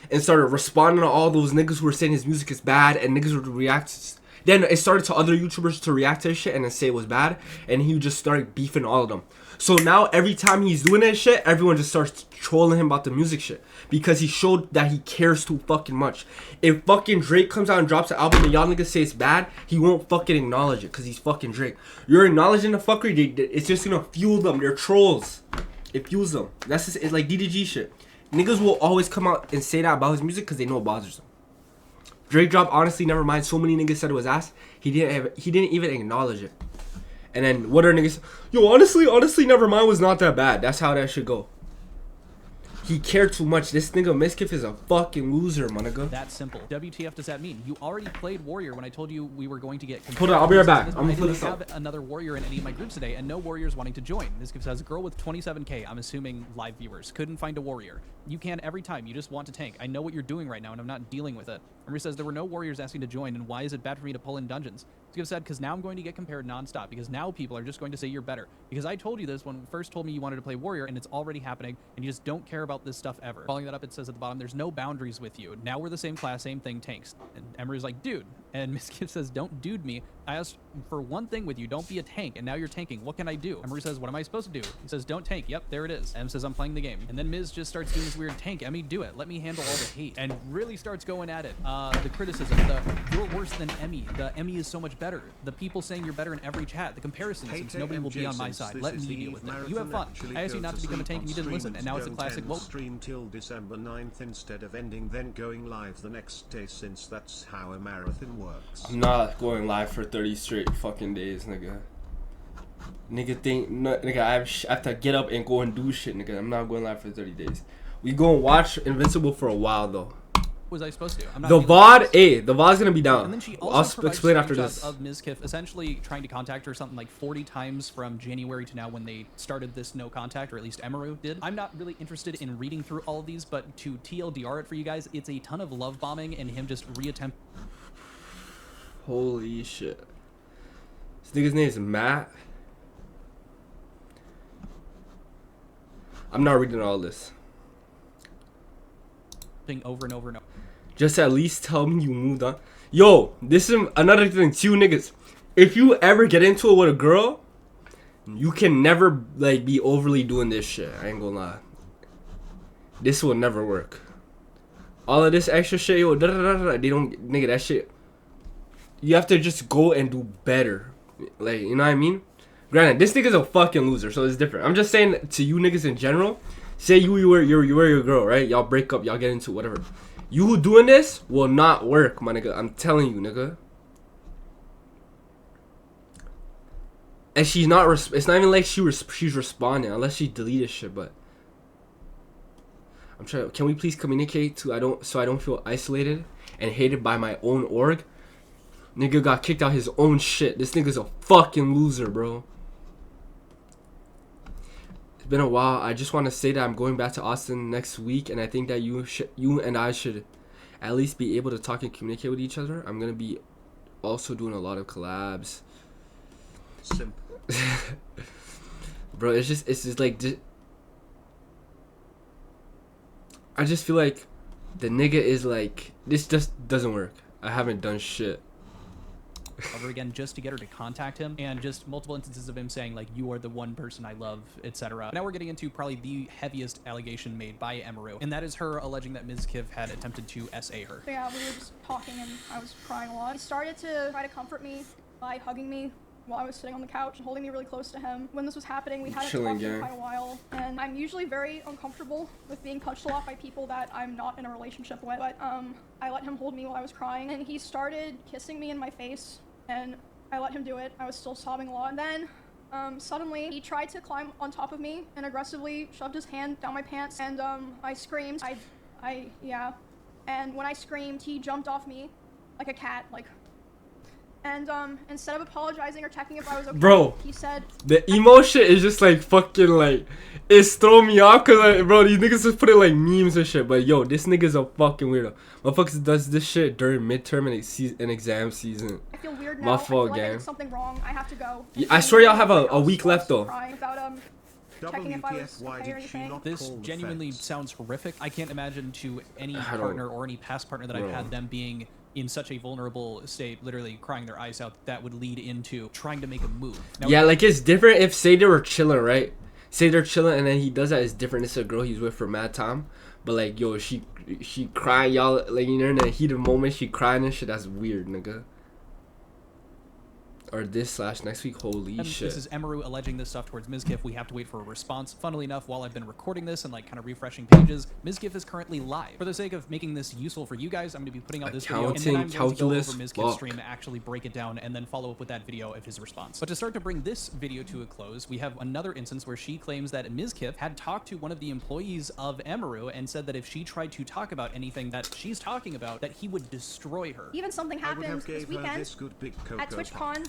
and started responding to all those niggas who were saying his music is bad, and niggas would react. Then it started to other YouTubers to react to his shit and then say it was bad, and he just started beefing all of them. So now every time he's doing that shit, everyone just starts trolling him about the music shit. Because he showed that he cares too fucking much. If fucking Drake comes out and drops an album and y'all niggas say it's bad, he won't fucking acknowledge it because he's fucking Drake. You're acknowledging the fuckery, it's just gonna fuel them. They're trolls. It fuels them. That's just, it's like DDG shit. Niggas will always come out and say that about his music because they know it bothers them. Drake dropped Honestly Nevermind. So many niggas said it was ass. He didn't even acknowledge it. And then what are niggas? Yo, honestly, Nevermind was not that bad. That's how that should go. He cared too much. This nigga Mizkif is a fucking loser, my nigga. That simple. WTF does that mean? You already played Warrior when I told you we were going to get... Hold on, I'll be right back. I'm gonna put this up. have another Warrior in any of my groups today, and no Warriors wanting to join. Mizkif says, girl with 27k, I'm assuming live viewers, couldn't find a Warrior. You can every time. You just want to tank. I know what you're doing right now, and I'm not dealing with it. Emiru says, there were no Warriors asking to join, and why is it bad for me to pull in dungeons? Mizkif said, because now I'm going to get compared nonstop, because now people are just going to say you're better. Because I told you this when you first told me you wanted to play Warrior, and it's already happening, and you just don't care about this stuff ever. Following that up, it says at the bottom, there's no boundaries with you. Now we're the same class, same thing, tanks. And Emiru's like, dude. And Mizkif says, don't dude me. I asked for one thing with you, don't be a tank, and now you're tanking. What can I do? Emiru says, what am I supposed to do? He says, don't tank. Yep, there it is. Em says, I'm playing the game. And then Miz just starts doing this weird tank. Emmy, do it. Let me handle all the hate. And really starts going at it. The criticism, you're worse than Emmy. The Emmy is so much better. The people saying you're better in every chat. The comparisons, since nobody will be on my side. Let me deal with it. You have fun. I asked you not to become a tank and you didn't listen. And now it's a classic, well, stream till December 9th instead of ending then going live the next day, since that's how a marathon works. I'm not going live for 30 straight fucking days, nigga. Nigga, I have to get up and go and do shit, nigga. I'm not going live for 30 days. We go and watch Invincible for a while, though. What was I supposed to do? I'm not the VOD's gonna be down. And then she I'll also explain after this. of Mizkif essentially trying to contact her something like 40 times from January to now when they started this no contact, or at least Emiru did. I'm not really interested in reading through all of these, but to TLDR it for you guys, it's a ton of love bombing and him just reattempt. Holy shit. This nigga's name is Matt. I'm not reading all this. Over and over and over. Just at least tell me you moved on. Yo, this is another thing too, niggas. If you ever get into it with a girl, you can never like be overly doing this shit. I ain't gonna lie. This will never work. All of this extra shit, yo, they don't, nigga, that shit. You have to just go and do better. Like, you know what I mean? Granted, this nigga's a fucking loser, so it's different. I'm just saying to you niggas in general. Say you were your girl, right? Y'all break up, y'all get into whatever. You who doing this will not work, my nigga. I'm telling you, nigga. And she's not. It's not even like she's responding unless she deleted shit. But I'm trying. Can we please communicate so I don't feel isolated and hated by my own org? Nigga got kicked out his own shit. This nigga's a fucking loser, bro. Been a while. I just want to say that I'm going back to Austin next week, and I think that you and I should at least be able to talk and communicate with each other. I'm gonna be also doing a lot of collabs. Simple. Bro, it's just like I just feel like the nigga is like, this just doesn't work. I haven't done shit. Over again just to get her to contact him, and just multiple instances of him saying like, you are the one person I love, etc. Now we're getting into probably the heaviest allegation made by Emiru, and that is her alleging that Mizkif had attempted to SA her. So yeah, we were just talking and I was crying a lot. He started to try to comfort me by hugging me while I was sitting on the couch and holding me really close to him. When this was happening, we hadn't talked for quite a while, and I'm usually very uncomfortable with being touched a lot by people that I'm not in a relationship with, but I let him hold me while I was crying, and he started kissing me in my face and I let him do it. I was still sobbing a lot. And then suddenly he tried to climb on top of me and aggressively shoved his hand down my pants, and I screamed. Yeah. And when I screamed, he jumped off me like a cat, like. And instead of apologizing or checking if I was okay, bro, he said the emo shit is just like fucking like, it's throwing me off cause like, bro, these niggas just put it like memes and shit. But yo, this nigga's a fucking weirdo. Motherfuckers does this shit during midterm and exam season. I feel weird now. My fault, I feel like I gang. did something wrong. I have to go. Yeah, I swear y'all have a week left though. Without checking if I was WTF, why okay or did she anything. not This call the genuinely feds? sounds horrific. I can't imagine to any I don't- partner or any past partner that I've Bro. had them being in such a vulnerable state, literally crying their eyes out, that would lead into trying to make a move. Now, Yeah, like it's different if say they were chilling, right? Say they're chilling and then he does that. It's different. It's a girl he's with for mad time. But like, yo, she crying, y'all like, you know, in the heat of the moment, she crying and shit. That's weird, nigga. Or this / next week. Holy shit. This is Emiru alleging this stuff towards Mizkif. We have to wait for a response. Funnily enough, while I've been recording this and like kind of refreshing pages, Mizkif is currently live. For the sake of making this useful for you guys, I'm going to be putting out this video, and then I'm going Calculus, to go over Mizkif's stream, actually break it down, and then follow up with that video of his response. But to start to bring this video to a close, we have another instance where she claims that Mizkif had talked to one of the employees of Emiru and said that if she tried to talk about anything that she's talking about, that he would destroy her. Even something I would happened have this gave her weekend this good big at cocoa TwitchCon.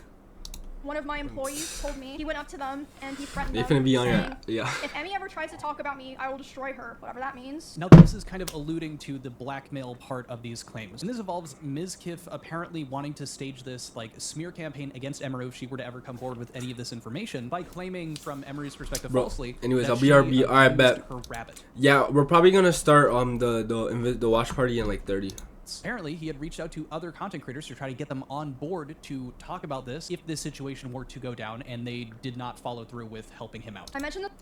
One of my employees told me, he went up to them and he threatened They them, finna be on saying, your, yeah. if Emmy ever tries to talk about me, I will destroy her, whatever that means. Now, this is kind of alluding to the blackmail part of these claims. And this involves Mizkif apparently wanting to stage this, like, smear campaign against Emiru if she were to ever come forward with any of this information by claiming, from Emiru's perspective, Bro, falsely, anyways, that I'll she BRB. Alright, abused bet. her rabbit. Yeah, we're probably gonna start the watch party in like 30. Apparently, he had reached out to other content creators to try to get them on board to talk about this if this situation were to go down, and they did not follow through with helping him out. I mentioned that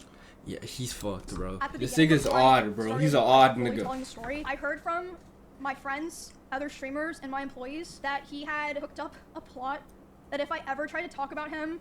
Yeah, he's fucked, bro. at the This beginning nigga's before I odd, bro. started He's an odd fully nigga. telling the story. I heard from my friends, other streamers, and my employees that he had hooked up a plot that if I ever tried to talk about him,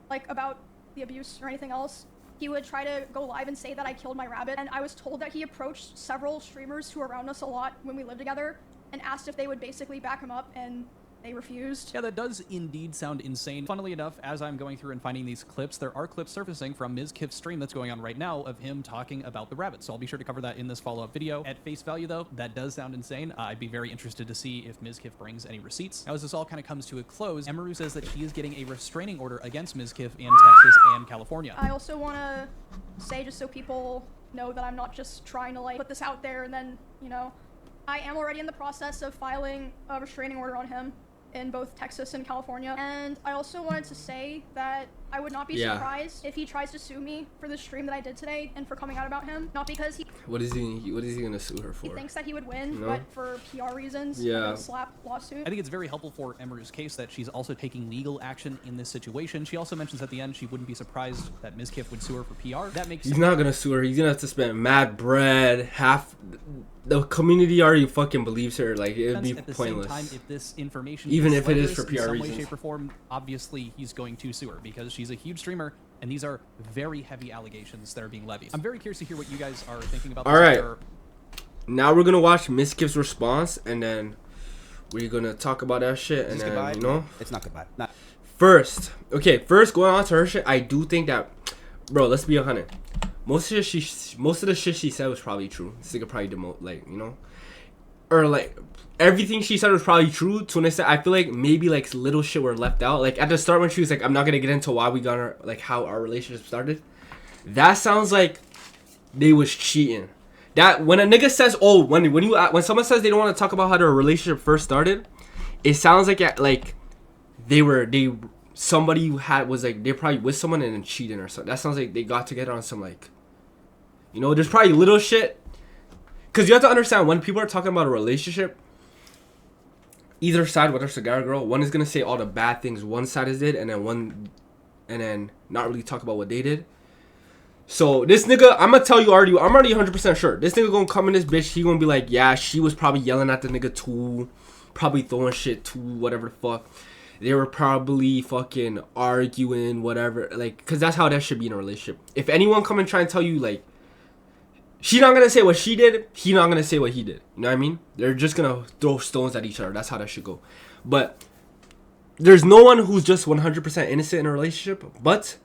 like about the abuse or anything else, he would try to go live and say that I killed my rabbit. And I was told that he approached several streamers who were around us a lot when we lived together and asked if they would basically back him up, and they refused. Yeah, that does indeed sound insane. Funnily enough, as I'm going through and finding these clips, there are clips surfacing from Mizkif's stream that's going on right now of him talking about the rabbit. So I'll be sure to cover that in this follow-up video. At face value, though, that does sound insane. I'd be very interested to see if Mizkif brings any receipts. Now, as this all kind of comes to a close, Emiru says that she is getting a restraining order against Mizkif in Texas and California. I also want to say, just so people know that I'm not just trying to like put this out there and then, you know, I am already in the process of filing a restraining order on him in both Texas and California. And I also wanted to say that I would not be surprised if he tries to sue me for the stream that I did today and for coming out about him. Not because he What is he gonna sue her for? he thinks that he would win, No? but for PR reasons, Yeah. like a slap lawsuit. I think it's very helpful for Emiru's case that she's also taking legal action in this situation. She also mentions at the end she wouldn't be surprised that Mizkif would sue her for PR. That makes He's not gonna sue her. He's gonna have to spend mad bread. Half the community already fucking believes her. Like it'd be at the pointless. same time, if this information Even is if it is slanderous for PR in some way, reasons. shape, or form, obviously he's going to sue her because she's a huge streamer, and these are very heavy allegations that are being levied. I'm very curious to hear what you guys are thinking about this. All right. Now we're gonna watch Mizkif's response, and then we're gonna talk about that shit, and then you know. It's not goodbye. Not. First, going on to her shit. I do think that, bro. Let's be 100. Most of the shit she said was probably true. This nigga probably demote, like, you know, or like everything she said was probably true to an extent. I feel like maybe like little shit were left out. Like at the start when she was like, "I'm not gonna get into why we got our like how our relationship started." That sounds like they was cheating. That when a nigga says, "Oh, when someone says they don't want to talk about how their relationship first started," it sounds like somebody who was like they're probably with someone and then cheating or something. That sounds like they got together on some like, you know, there's probably little shit. Cause you have to understand when people are talking about a relationship, either side, whether it's a guy or girl, one is gonna say all the bad things one side is did, and then not really talk about what they did. So this nigga, I'm gonna tell you already, I'm already 100% sure. This nigga gonna come in this bitch, he gonna be like, yeah, she was probably yelling at the nigga too, probably throwing shit too, whatever the fuck. They were probably fucking arguing, whatever, like, cause that's how that should be in a relationship. If anyone come and try and tell you like, she not gonna say what she did, he not gonna say what he did. You know what I mean? They're just gonna throw stones at each other. That's how that should go. But there's no one who's just 100% innocent in a relationship, but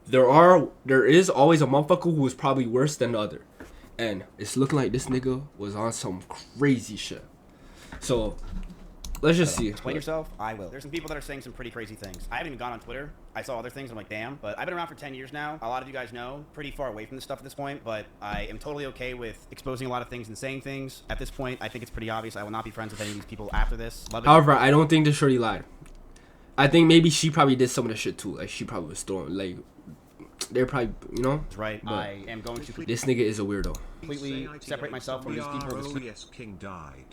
there is always a motherfucker who is probably worse than the other. And it's looking like this nigga was on some crazy shit. So let's just see. Explain yourself. I will. There's some people that are saying some pretty crazy things. I haven't even gone on Twitter. I saw other things. I'm like, damn. But I've been around for 10 years now. A lot of you guys know, pretty far away from this stuff at this point. But I am totally okay with exposing a lot of things and saying things. At this point, I think it's pretty obvious. I will not be friends with any of these people after this. Love it. However, I don't think the shorty lied. I think maybe she probably did some of the shit too. Like she probably was throwing like. They're probably, you know. That's right. I am going to This nigga is a weirdo. completely separate myself from these people. Yes, King died.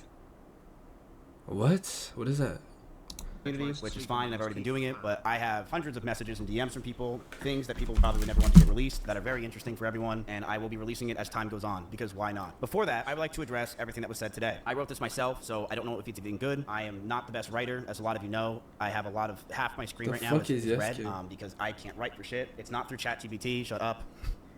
What? What is that? Which is fine. I've already been doing it, but I have hundreds of messages and DMs from people, things that people probably would never want to get released that are very interesting for everyone, and I will be releasing it as time goes on, because why not? Before that, I would like to address everything that was said today. I wrote this myself, so I don't know if it's even good. I am not the best writer, as a lot of you know. I have half my screen right now is red, because I can't write for shit. It's not through ChatGPT. Shut up.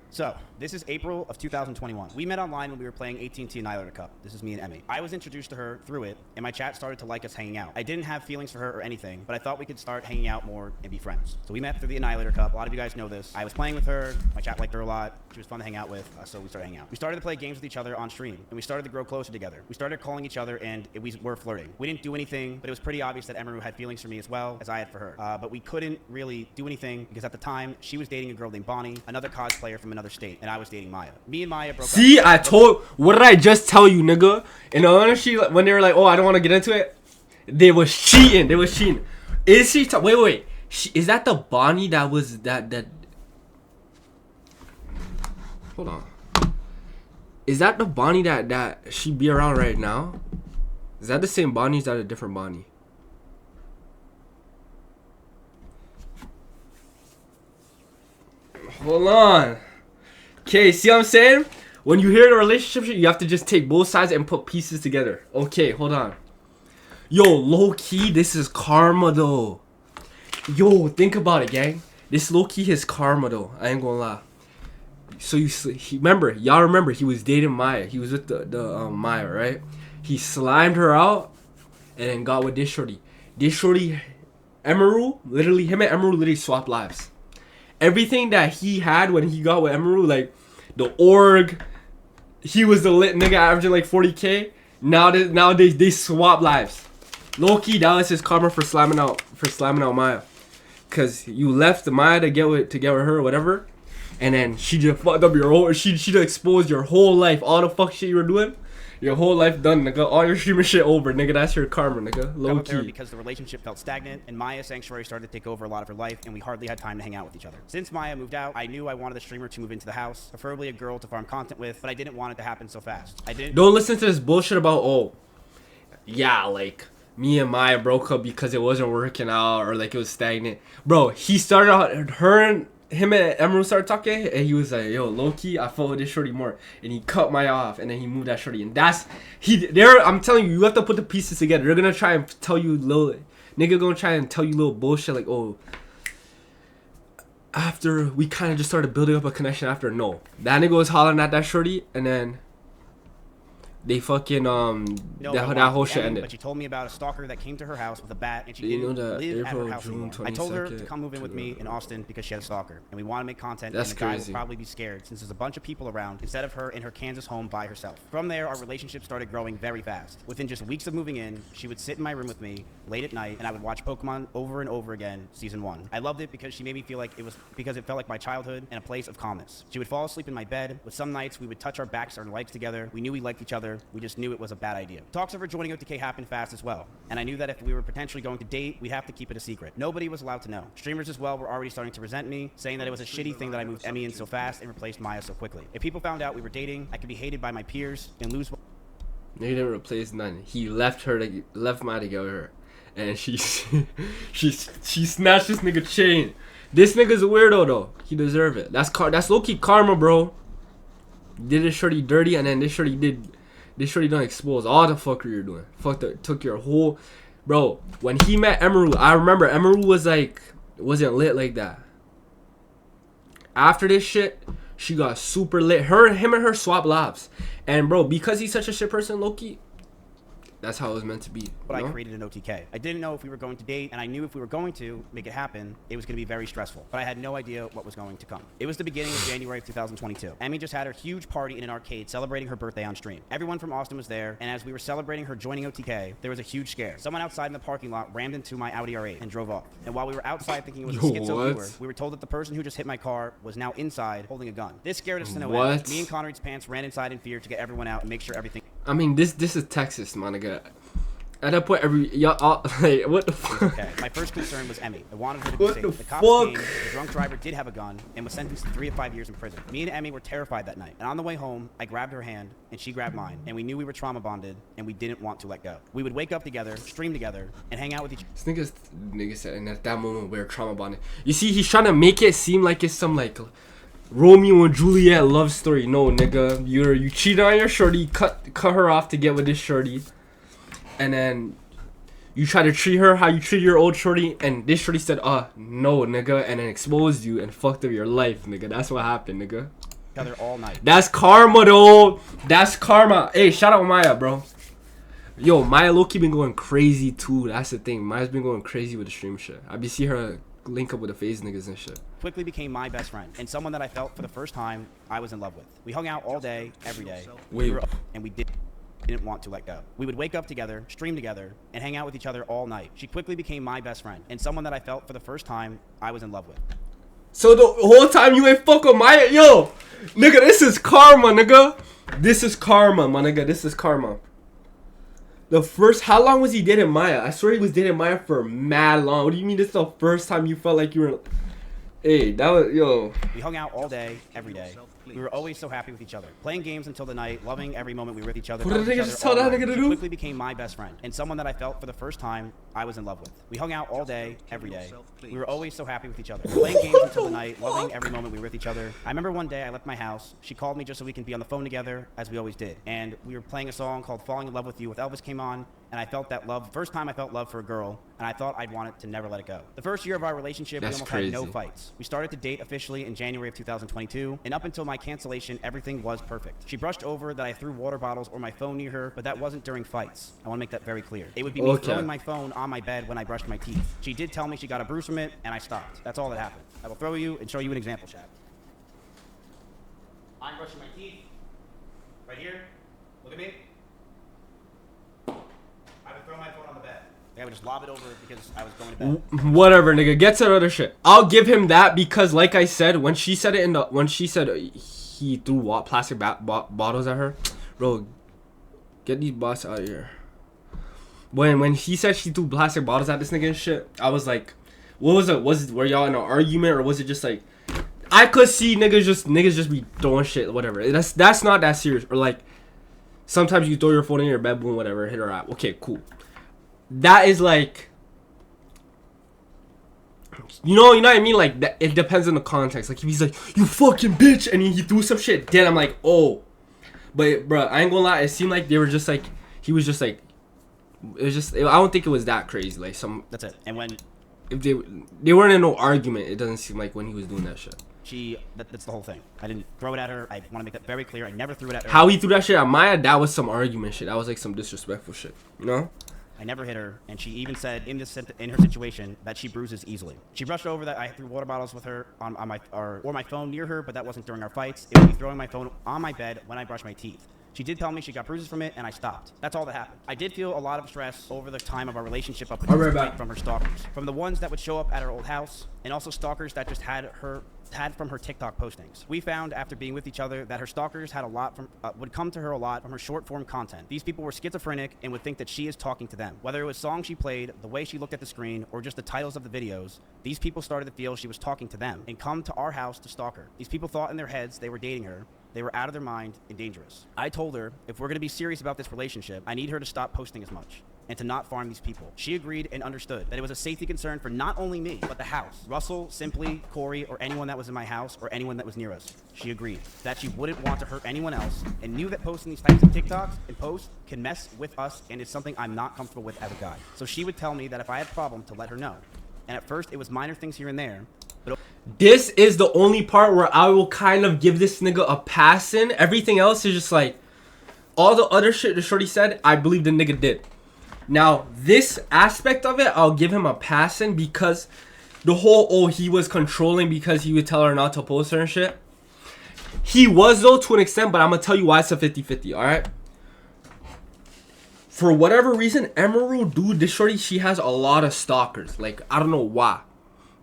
So, this is April of 2021. We met online when we were playing AT&T Annihilator Cup. This is me and Emmy. I was introduced to her through it, and my chat started to like us hanging out. I didn't have feelings for her or anything, but I thought we could start hanging out more and be friends. So we met through the Annihilator Cup. A lot of you guys know this. I was playing with her. My chat liked her a lot. She was fun to hang out with, so we started hanging out. We started to play games with each other on stream, and we started to grow closer together. We started calling each other, and we were flirting. We didn't do anything, but it was pretty obvious that Emiru had feelings for me as well as I had for her. But we couldn't really do anything because at the time, she was dating a girl named Bonnie, another cosplayer from another state, and I was dating Maya. Me and Maya broke up. See, I told. What did I just tell you, nigga? And honestly, when they were like, "Oh, I don't want to get into it," they was cheating. They was cheating. Is she? Wait. Is that the Bonnie that was that? Hold on. Is that the Bonnie that she be around right now? Is that the same Bonnie? Is that a different Bonnie? Hold on. Okay, see what I'm saying? When you hear the relationship shit, you have to just take both sides and put pieces together. Okay, hold on. Yo, low-key, this is karma, though. Yo, think about it, gang. This low-key is karma, though. I ain't gonna lie. So y'all remember, he was dating Maya. He was with the Maya, right? He slimed her out and then got with this shorty. This shorty, Emiru, him and Emiru literally swapped lives. Everything that he had when he got with Emiru, like the org, he was the lit nigga averaging like 40K. Nowadays they swap lives. Low key, that was his karma for slamming out Maya, cause you left Maya to get with her or whatever, and then she just fucked up your whole. She just exposed your whole life, all the fuck shit you were doing. Your whole life done, nigga. All your streamer shit over, nigga. That's your karma, nigga. Low key. Because the relationship felt stagnant, and Maya's sanctuary started to take over a lot of her life, and we hardly had time to hang out with each other. Since Maya moved out, I knew I wanted the streamer to move into the house, preferably a girl to farm content with, but I didn't want it to happen so fast. Don't listen to this bullshit about, oh, yeah, like, me and Maya broke up because it wasn't working out, or like it was stagnant. Bro, he started out, him and Emiru started talking, and he was like, yo, low-key, I fuck with this shorty more. And he cut Maya off, and then he moved that shorty. And I'm telling you, you have to put the pieces together. They're gonna try and tell you little bullshit like, oh, after we kind of just started building up a connection after. No. That nigga was hollering at that shorty, and then they fucking that whole shit ended. But she told me about a stalker that came to her house with a bat, and she didn't live at her house anymore. I told her to come move in with me in Austin because she had a stalker, and we want to make content. That's and the guy crazy. will probably be scared since there's a bunch of people around instead of her in her Kansas home by herself. From there, our relationship started growing very fast. Within just weeks of moving in, she would sit in my room with me late at night, and I would watch Pokemon over and over again, season 1. I loved it because she made me feel like it felt like my childhood and a place of calmness. She would fall asleep in my bed. With some nights, we would touch our backs or legs together. We knew we liked each other. We just knew it was a bad idea. Talks of her joining OTK happened fast as well, and I knew that if we were potentially going to date, we'd have to keep it a secret. Nobody was allowed to know. Streamers as well were already starting to resent me, saying that it was a shitty thing that I moved Emmy in so fast and replaced Maya so quickly. If people found out we were dating, I could be hated by my peers and lose. He didn't replace none. He left Maya to get with her, and she snatched this nigga chain. This nigga's a weirdo though. He deserve it. That's low key karma, bro. Did this shorty dirty, and then this shorty done expose all the fuckery you're doing. Took your whole... Bro, when he met Emiru, I remember Emiru wasn't lit like that. After this shit, she got super lit. Him and her swap lives. And bro, because he's such a shit person, Loki, that's how it was meant to be. But I created an OTK. I didn't know if we were going to date, and I knew if we were going to make it happen, it was going to be very stressful. But I had no idea what was going to come. It was the beginning of January of 2022. Emmy just had her huge party in an arcade celebrating her birthday on stream. Everyone from Austin was there, and as we were celebrating her joining OTK, there was a huge scare. Someone outside in the parking lot rammed into my Audi R8 and drove off. And while we were outside thinking it was a schizo viewer, we were told that the person who just hit my car was now inside holding a gun. This scared us to no end. Me and Conrad's pants ran inside in fear to get everyone out and make sure everything. I mean, this is Texas, my nigga. At that point, hey, what the fuck? Okay. My first concern was Emmy. I wanted her to be safe. The cops came, the drunk driver did have a gun and was sentenced to 3 to 5 years in prison. Me and Emmy were terrified that night. And on the way home, I grabbed her hand and she grabbed mine. And we knew we were trauma bonded and we didn't want to let go. We would wake up together, stream together, and hang out with each other. This nigga said, and at that moment, we were trauma bonded. You see, he's trying to make it seem like it's some, like, Romeo and Juliet love story. No, nigga. You cheated on your shorty, cut her off to get with this shorty. And then you try to treat her how you treat your old shorty, and this shorty said, no, nigga, and then exposed you and fucked up your life, nigga. That's what happened, nigga. Together all night. That's karma, though. That's karma. Hey, shout out Maya, bro. Yo, Maya low-key been going crazy, too. That's the thing. Maya's been going crazy with the stream shit. I be see her link up with the phase niggas and shit. Quickly became my best friend, and someone that I felt for the first time I was in love with. We hung out all day, every day. And we didn't want to let go. We would wake up together, stream together, and hang out with each other all night. She quickly became my best friend, and someone that I felt for the first time I was in love with. So the whole time you ain't fuck with Maya? Yo, nigga, this is karma, nigga. This is karma, my nigga. This is karma. The first, how long was he dating Maya? I swear he was dating Maya for mad long. What do you mean this is the first time you felt like you were... Hey, that was, yo. We hung out all day, every day. We were always so happy with each other. Playing games until the night, loving every moment we were with each other. What did the nigga just tell that nigga to do? Quickly became my best friend, and someone that I felt for the first time I was in love with. We hung out all day, every day. We were always so happy with each other. Playing games until the night, loving every moment we were with each other. I remember one day I left my house. She called me just so we can be on the phone together, as we always did. And we were playing a song called Falling in Love with You with Elvis came on. And I felt that love, first time I felt love for a girl, and I thought I'd want it to never let it go. The first year of our relationship, we almost had no fights. We started to date officially in January of 2022, and up until my cancellation, everything was perfect. She brushed over that I threw water bottles or my phone near her, but that wasn't during fights. I want to make that very clear. It would be me throwing my phone on my bed when I brushed my teeth. She did tell me she got a bruise from it, and I stopped. That's all that happened. I will throw you and show you an example, chat. I'm brushing my teeth. Right here. Look at me. I would throw my phone on the bed. I would just lob it over because I was going to bed. Whatever, nigga. Get to other shit. I'll give him that because, like I said, when she said he threw plastic bottles at her, bro, get these bots out of here. When he said she threw plastic bottles at this nigga and shit, I was like, what was it? Were y'all in an argument or was it just like, I could see niggas just be throwing shit, whatever. That's not that serious. Or like, sometimes you throw your phone in your bed, boom, whatever, hit her out. Okay, cool. That is like, you know what I mean? Like, that, it depends on the context. Like, if he's like, you fucking bitch, and he threw some shit, then I'm like, oh. But, bro, I ain't gonna lie, it seemed like they were just like, he was just like, it was just, I don't think it was that crazy. Like, that's it. And when, if they weren't in no argument, it doesn't seem like when he was doing that shit. That's the whole thing. I didn't throw it at her. I want to make that very clear. I never threw it at her. How he threw that shit at Maya, that was some argument shit. That was like some disrespectful shit, you know? I never hit her, and she even said in her situation that she bruises easily. She brushed over that I threw water bottles with her on my phone near her, but that wasn't during our fights. It would be throwing my phone on my bed when I brush my teeth. She did tell me she got bruises from it, and I stopped. That's all that happened. I did feel a lot of stress over the time of our relationship up until this point from her stalkers, from the ones that would show up at her old house, and also stalkers that just had from her TikTok postings. We found after being with each other that her stalkers had a lot from would come to her a lot from her short form content. These people were schizophrenic and would think that she is talking to them. Whether it was songs she played, the way she looked at the screen, or just the titles of the videos, these people started to feel she was talking to them and come to our house to stalk her. These people thought in their heads they were dating her. They were out of their mind and dangerous. I told her, if we're going to be serious about this relationship, I need her to stop posting as much and to not farm these people. She agreed and understood that it was a safety concern for not only me, but the house. Russell, Simply, Corey, or anyone that was in my house or anyone that was near us. She agreed that she wouldn't want to hurt anyone else and knew that posting these types of TikToks and posts can mess with us and it's something I'm not comfortable with as a guy. So she would tell me that if I had a problem to let her know. And at first it was minor things here and there. But this is the only part where I will kind of give this nigga a pass in. Everything else is just like, all the other shit the shorty said, I believe the nigga did. Now, this aspect of it, I'll give him a pass in because the whole, oh, he was controlling because he would tell her not to post her and shit. He was, though, to an extent, but I'm going to tell you why it's a 50-50, alright? For whatever reason, Emiru, dude, this shorty, she has a lot of stalkers. Like, I don't know why.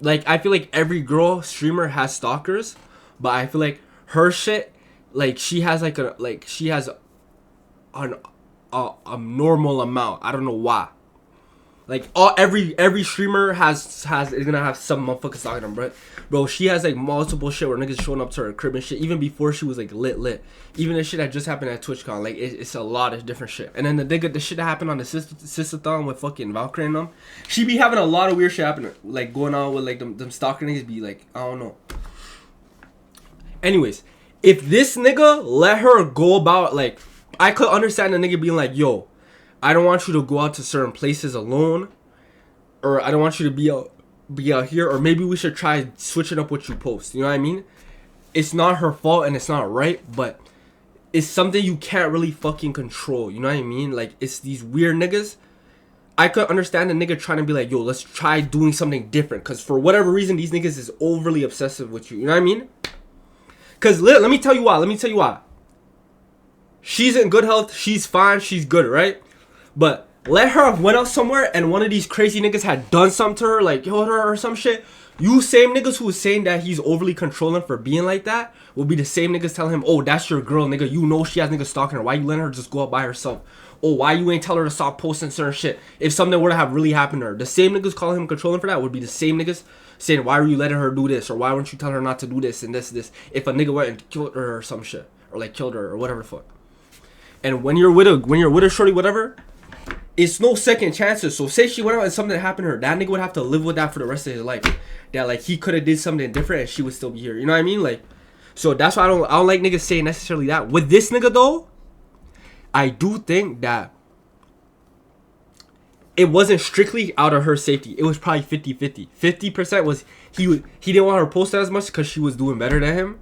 Like, I feel like every girl streamer has stalkers, but I feel like her shit, like, she has, like, a normal amount. I don't know why. Like every streamer is gonna have some motherfucker stalking them, bro. She has like multiple shit where niggas showing up to her crib and shit. Even before she was like lit. Even the shit that just happened at TwitchCon, like it's a lot of different shit. And then the shit that happened on the sister-thon with fucking Valkyrie and them, she be having a lot of weird shit happening, like going on with like them stalker niggas. Be like, I don't know. Anyways, if this nigga let her go about, like, I could understand the nigga being like, yo, I don't want you to go out to certain places alone, or I don't want you to be out here, or maybe we should try switching up what you post. You know what I mean? It's not her fault and it's not right, but it's something you can't really fucking control. You know what I mean? Like, it's these weird niggas. I could understand the nigga trying to be like, yo, let's try doing something different, because for whatever reason, these niggas is overly obsessive with you. You know what I mean? Because let me tell you why. She's in good health. She's fine. She's good, right? But let her have went out somewhere and one of these crazy niggas had done something to her, like killed her or some shit. You same niggas who was saying that he's overly controlling for being like that will be the same niggas telling him, oh, that's your girl, nigga. You know she has niggas stalking her. Why you letting her just go out by herself? Oh, why you ain't tell her to stop posting certain shit if something were to have really happened to her? The same niggas calling him controlling for that would be the same niggas saying, why were you letting her do this? Or why weren't you telling her not to do this and this. If a nigga went and killed her or some shit. Or like killed her or whatever the fuck. And when you're with a shorty, whatever, it's no second chances. So say she went out and something happened to her, that nigga would have to live with that for the rest of his life. That like he could have did something different and she would still be here. You know what I mean? Like, so that's why I don't like niggas saying necessarily that. With this nigga though, I do think that it wasn't strictly out of her safety. It was probably 50-50. 50% was he didn't want her posted as much because she was doing better than him,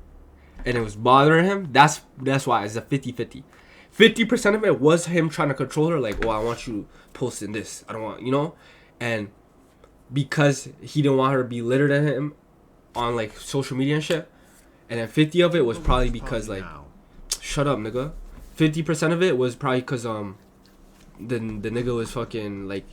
and it was bothering him. That's why it's a 50-50. 50% of it was him trying to control her, like, oh, I want you posting this. I don't want, you know? And because he didn't want her to be litter than him on, like, social media and shit. And then 50 of it was probably because, like, shut up, nigga. 50% of it was probably because, the nigga was fucking, like,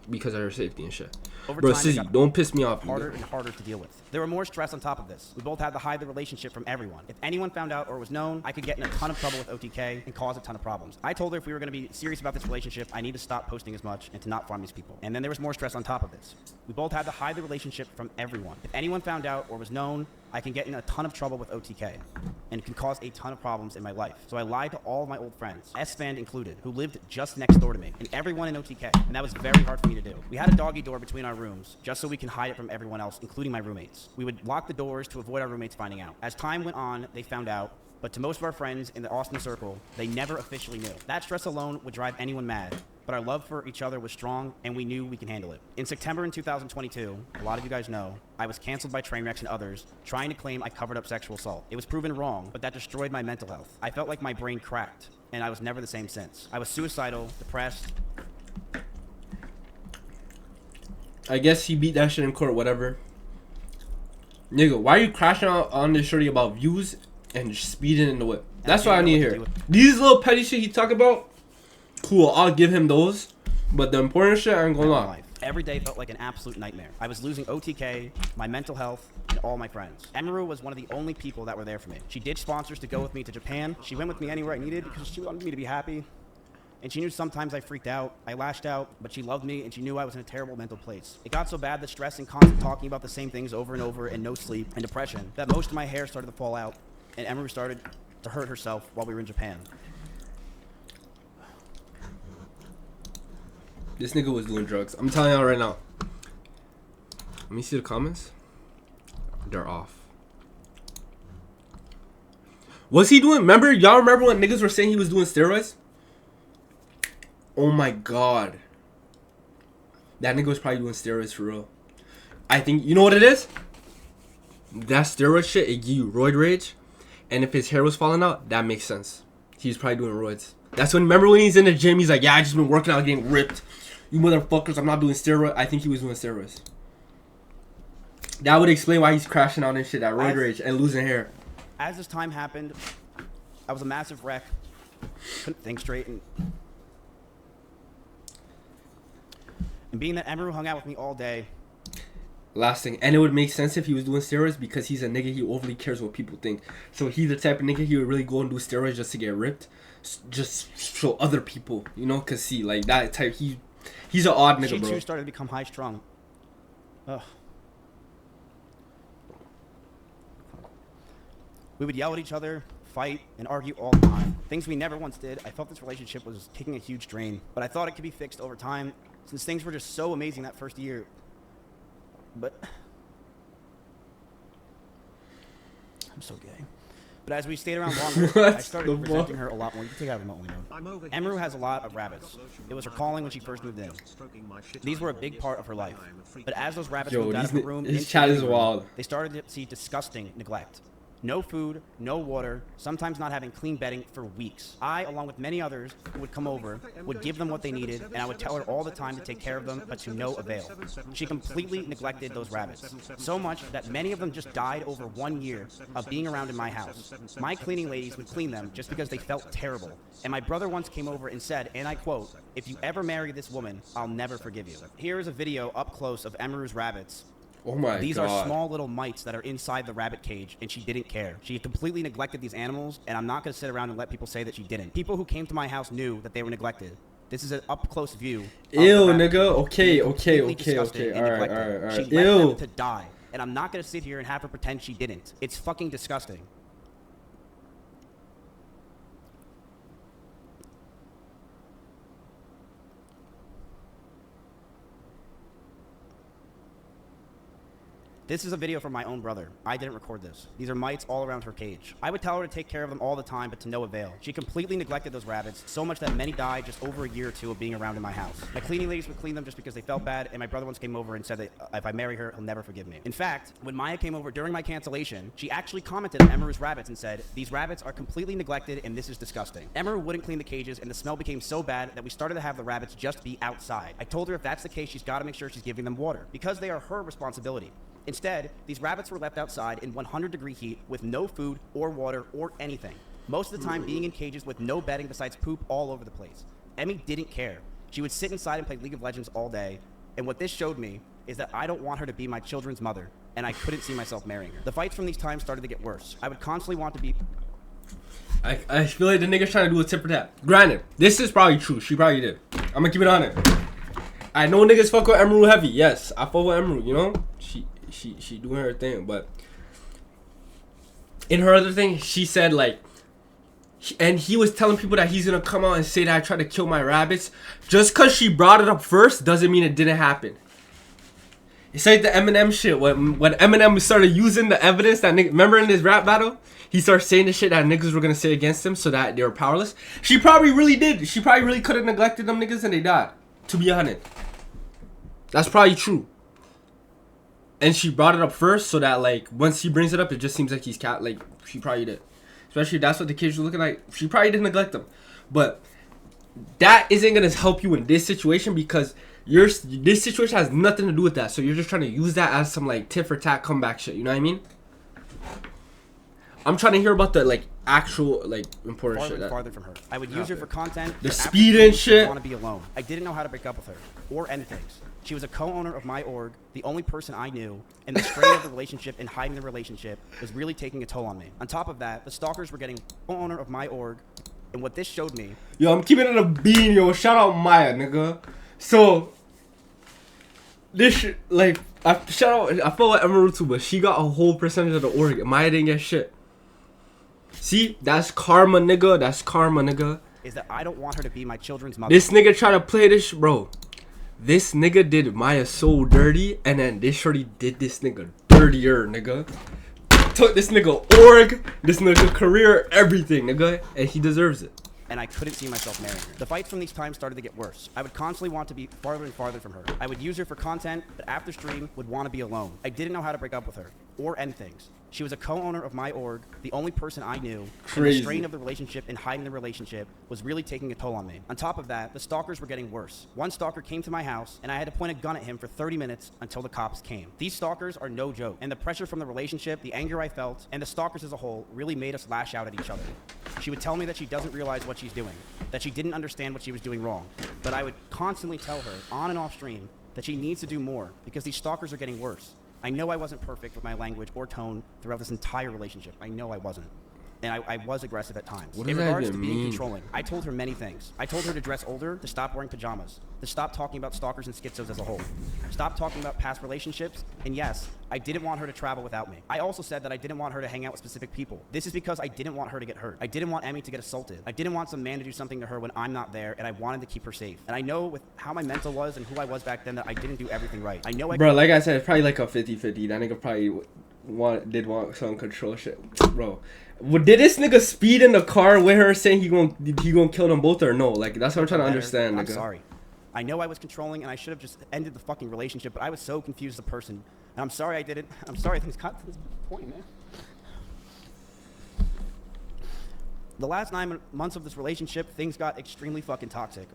because of her safety and shit. Over Bro, time, Sizzy, don't piss me off. Harder and harder to deal with. There were more stress on top of this. We both had to hide the relationship from everyone. If anyone found out or was known, I could get in a ton of trouble with OTK and cause a ton of problems. I told her if we were going to be serious about this relationship, I need to stop posting as much and to not farm these people. And then there was more stress on top of this. We both had to hide the relationship from everyone. If anyone found out or was known, I can get in a ton of trouble with OTK and can cause a ton of problems in my life. So I lied to all of my old friends, S-Fan included, who lived just next door to me, and everyone in OTK, and that was very hard for me to do. We had a doggy door between our rooms just so we can hide it from everyone else, including my roommates. We would lock the doors to avoid our roommates finding out. As time went on, they found out, but to most of our friends in the Austin circle, they never officially knew. That stress alone would drive anyone mad, but our love for each other was strong, and we knew we can handle it. In September in 2022, a lot of you guys know, I was canceled by Trainwrecks and others, trying to claim I covered up sexual assault. It was proven wrong, but that destroyed my mental health. I felt like my brain cracked, and I was never the same since. I was suicidal, depressed. I guess he beat that shit in court, whatever. Nigga, why are you crashing out on this shorty about views and speeding in the whip? That's what I need to hear. These little petty shit he talk about, cool, I'll give him those. But the important shit, I ain't gonna lie. Every day felt like an absolute nightmare. I was losing OTK, my mental health, and all my friends. Emiru was one of the only people that were there for me. She ditched sponsors to go with me to Japan. She went with me anywhere I needed because she wanted me to be happy. And she knew sometimes I freaked out, I lashed out, but she loved me and she knew I was in a terrible mental place. It got so bad that stress and constant talking about the same things over and over and no sleep and depression that most of my hair started to fall out and Emiru started to hurt herself while we were in Japan. This nigga was doing drugs. I'm telling y'all right now. Let me see the comments. They're off. Was he doing? Y'all remember when niggas were saying he was doing steroids? Oh my god. That nigga was probably doing steroids for real. I think, you know what it is? That steroid shit, it give you roid rage. And if his hair was falling out, that makes sense. He was probably doing roids. That's when, remember when he's in the gym, he's like, yeah, I just been working out getting ripped. You motherfuckers, I'm not doing steroids. I think he was doing steroids. That would explain why he's crashing out and shit at roid rage and losing hair. As this time happened, I was a massive wreck. Couldn't think straight. And being that Emiru hung out with me all day. Last thing, and it would make sense if he was doing steroids because he's a nigga, he overly cares what people think. So he's the type of nigga, he would really go and do steroids just to get ripped. Just show other people, you know, cause see, like that type, he's an odd nigga, She bro. too started to become high strung. Ugh. We would yell at each other, fight, and argue all the time. Things we never once did. I felt this relationship was taking a huge drain, but I thought it could be fixed over time since things were just so amazing that first year. But I'm so gay. But as we stayed around longer, I started resenting her a lot more. You can take out remotely now. Emiru has a lot of rabbits. It was her calling when she first moved in. These were a big part of her life. But as those rabbits moved out of her room, his chat is wild. they started to see disgusting neglect. No food, no water, sometimes not having clean bedding for weeks. I, along with many others who would come over, would give them what they needed, and I would tell her all the time to take care of them, but to no avail. She completely neglected those rabbits, so much that many of them just died over 1 year of being around in my house. My cleaning ladies would clean them just because they felt terrible. And my brother once came over and said, and I quote, "If you ever marry this woman, I'll never forgive you." Here is a video up close of Emiru's rabbits. Oh my God. These are small little mites that are inside the rabbit cage, and she didn't care. She completely neglected these animals, and I'm not going to sit around and let people say that she didn't. People who came to my house knew that they were neglected. This is an up-close view. Ew, nigga. Okay. All right. She let them to die, and I'm not going to sit here and have her pretend she didn't. It's fucking disgusting. This is a video from my own brother. I didn't record this. These are mites all around her cage. I would tell her to take care of them all the time, but to no avail. She completely neglected those rabbits, so much that many died just over a year or two of being around in my house. My cleaning ladies would clean them just because they felt bad, and my brother once came over and said that if I marry her, he'll never forgive me. In fact, when Maya came over during my cancellation, she actually commented on Emiru's rabbits and said, "These rabbits are completely neglected, and this is disgusting." Emiru wouldn't clean the cages, and the smell became so bad that we started to have the rabbits just be outside. I told her if that's the case, she's got to make sure she's giving them water, because they are her responsibility. Instead, these rabbits were left outside in 100-degree heat with no food or water or anything. Most of the time being in cages with no bedding besides poop all over the place. Emmy didn't care. She would sit inside and play League of Legends all day. And what this showed me is that I don't want her to be my children's mother, and I couldn't see myself marrying her. The fights from these times started to get worse. I would constantly want to be... I feel like the nigga's trying to do a tip for that. Granted, this is probably true. She probably did. I'm gonna keep it on it. I know niggas fuck with Emiru heavy. Yes, I fuck with Emiru, you know? She doing her thing, but in her other thing, she said like, and he was telling people that he's gonna come out and say that I tried to kill my rabbits. Just cause she brought it up first doesn't mean it didn't happen. It's like the Eminem shit. When Eminem started using the evidence that remember in his rap battle, he started saying the shit that niggas were gonna say against him so that they were powerless. She probably really did. She probably really could have neglected them niggas and they died. To be honest, that's probably true. And she brought it up first so that like once he brings it up, it just seems like he's cat. Like she probably did, especially if that's what the kids were looking like. She probably didn't neglect them, but that isn't gonna help you in this situation because this situation has nothing to do with that. So you're just trying to use that as some like tit for tat comeback shit. You know what I mean? I'm trying to hear about the like actual like important shit. Farther from her. I would use her for content. The speed and shit. I want to be alone. I didn't know how to break up with her or end things. She was a co-owner of my org, the only person I knew, and the strain of the relationship and hiding the relationship was really taking a toll on me. On top of that, the stalkers were getting co-owner of my org, and what this showed me... Yo, I'm keeping it a bean, yo. Shout out Maya, nigga. So, this shit, like, I felt like Emiru too, but she got a whole percentage of the org, and Maya didn't get shit. See? That's karma, nigga. That's karma, nigga. Is that I don't want her to be my children's mother. This nigga try to play this, bro. This nigga did Maya so dirty, and then this shorty did this nigga dirtier, nigga. Took this nigga org, this nigga career, everything, nigga, and he deserves it. And I couldn't see myself marrying her. The fights from these times started to get worse. I would constantly want to be farther and farther from her. I would use her for content, but after stream, would want to be alone. I didn't know how to break up with her or end things. She was a co-owner of my org, the only person I knew, and Crazy. the strain of the relationship and hiding the relationship was really taking a toll on me. On top of that, the stalkers were getting worse. One stalker came to my house, and I had to point a gun at him for 30 minutes until the cops came. These stalkers are no joke, and the pressure from the relationship, the anger I felt, and the stalkers as a whole really made us lash out at each other. She would tell me that she doesn't realize what she's doing, that she didn't understand what she was doing wrong, but I would constantly tell her, on and off stream, that she needs to do more because these stalkers are getting worse. I know I wasn't perfect with my language or tone throughout this entire relationship. I know I wasn't. And I was aggressive at times. What In does that regards to even being mean? controlling, I told her many things. I told her to dress older, to stop wearing pajamas, to stop talking about stalkers and schizos as a whole, stop talking about past relationships, and yes, I didn't want her to travel without me. I also said that I didn't want her to hang out with specific people. This is because I didn't want her to get hurt. I didn't want Emmy to get assaulted. I didn't want some man to do something to her when I'm not there, and I wanted to keep her safe. And I know with how my mental was and who I was back then that I didn't do everything right. I know Bro, like I said, it's probably like a 50-50. That nigga probably did want some control shit. Bro, did this nigga speed in the car with her saying he gonna kill them both or no? Like, that's what I'm trying to understand, nigga. I'm sorry. I know I was controlling and I should have just ended the fucking relationship, but I was so confused as a person. And I'm sorry I did it. I'm sorry things got to this point, man. The last 9 months of this relationship, things got extremely fucking toxic.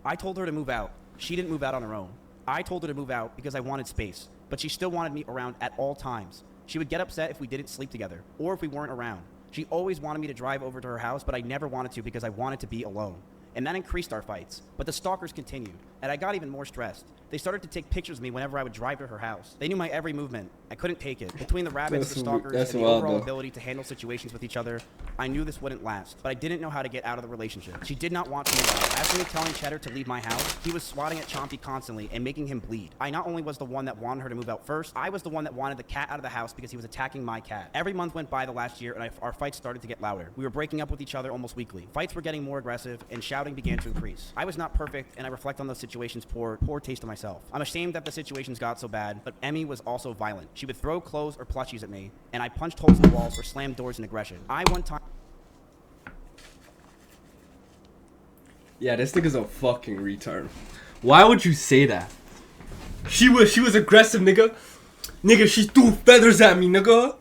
I told her to move out. She didn't move out on her own. I told her to move out because I wanted space, but she still wanted me around at all times. She would get upset if we didn't sleep together or if we weren't around. She always wanted me to drive over to her house, but I never wanted to because I wanted to be alone. And that increased our fights. But the stalkers continued, and I got even more stressed. They started to take pictures of me whenever I would drive to her house. They knew my every movement. I couldn't take it. Between the rabbits, the stalkers, and the overall ability to handle situations with each other, I knew this wouldn't last, but I didn't know how to get out of the relationship. She did not want to move out. After me telling Cheddar to leave my house, he was swatting at Chompy constantly and making him bleed. I not only was the one that wanted her to move out first, I was the one that wanted the cat out of the house because he was attacking my cat. Every month went by the last year, and our fights started to get louder. We were breaking up with each other almost weekly. Fights were getting more aggressive, and shouting began to increase. I was not perfect, and I reflect on those situations poor taste of myself. I'm ashamed that the situations got so bad, but Emmy was also violent. She would throw clothes or plushies at me, and I punched holes in the walls or slammed doors in aggression. One time... Yeah, this nigga's a fucking retard. Why would you say that? She was aggressive, nigga. Nigga, she threw feathers at me, nigga.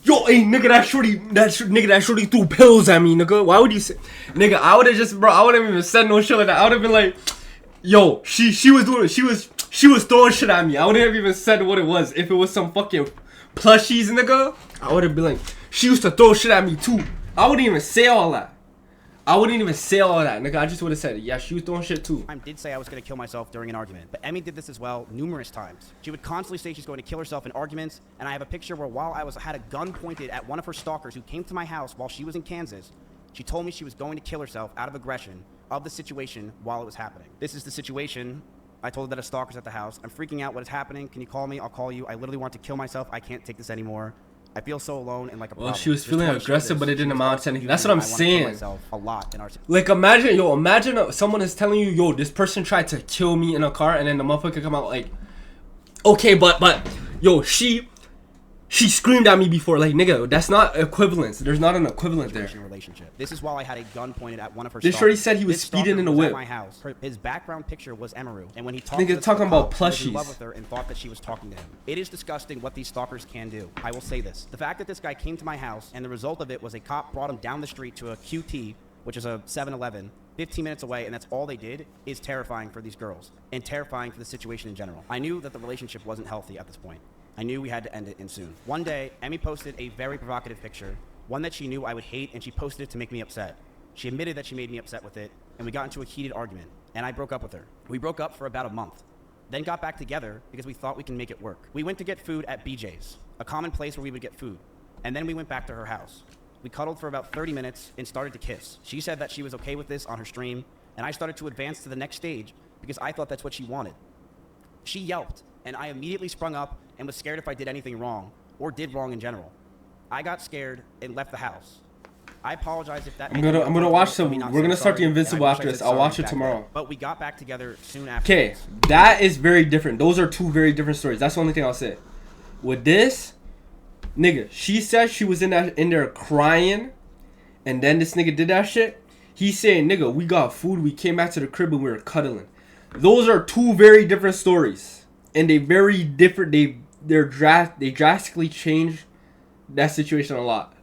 Yo, hey, nigga, that shorty threw pills at me, nigga. Why would you say, nigga? I would have just, bro. I wouldn't even said no shit like that. I would have been like, yo, she was throwing shit at me. I wouldn't have even said what it was. If it was some fucking plushies, nigga, I would have been like, she used to throw shit at me too. I wouldn't even say all that. Nigga. I just would have said, yeah, she was throwing shit too. I did say I was going to kill myself during an argument, but Emmy did this as well numerous times. She would constantly say she's going to kill herself in arguments, and I have a picture where while I had a gun pointed at one of her stalkers who came to my house while she was in Kansas, she told me she was going to kill herself out of aggression of the situation while it was happening. This is the situation. I told her that a stalker's at the house. I'm freaking out. What is happening? Can you call me? I'll call you. I literally want to kill myself. I can't take this anymore. I feel so alone and like a problem. Well, she was feeling aggressive, but it didn't amount to anything. That's what I'm saying. A lot in our like, imagine someone is telling you, yo, this person tried to kill me in a car, and then the motherfucker come out like, okay, but, yo, she screamed at me before. Like, nigga, that's not equivalence. There's not an equivalent there. Relationship. This is while I had a gun pointed at one of her. This shorty said he was speeding in the whip. At my house. His background picture was Emiru, and when he talked, nigga talking about plushies. He was in love with her and thought that she was talking to him. It is disgusting what these stalkers can do. I will say this: the fact that this guy came to my house, and the result of it was a cop brought him down the street to a QT, which is a 7-Eleven. 15 minutes away, and that's all they did, is terrifying for these girls and terrifying for the situation in general. I knew that the relationship wasn't healthy at this point. I knew we had to end it in soon. One day, Emmy posted a very provocative picture, one that she knew I would hate, and she posted it to make me upset. She admitted that she made me upset with it, and we got into a heated argument, and I broke up with her. We broke up for about a month, then got back together because we thought we can make it work. We went to get food at BJ's, a common place where we would get food, and then we went back to her house. We cuddled for about 30 minutes and started to kiss. She said that she was okay with this on her stream, and I started to advance to the next stage because I thought that's what she wanted. She yelped, and I immediately sprung up and was scared if I did anything wrong, or did wrong in general. I got scared and left the house. I apologize if that. I'm gonna watch some. We're gonna start the Invincible after this. I'll watch it tomorrow. But we got back together soon after. Okay, that is very different. Those are two very different stories. That's the only thing I'll say. With this, nigga, she said she was in there crying, and then this nigga did that shit. He's saying, nigga, we got food. We came back to the crib and we were cuddling. Those are two very different stories, and they very different. they drastically changed that situation a lot.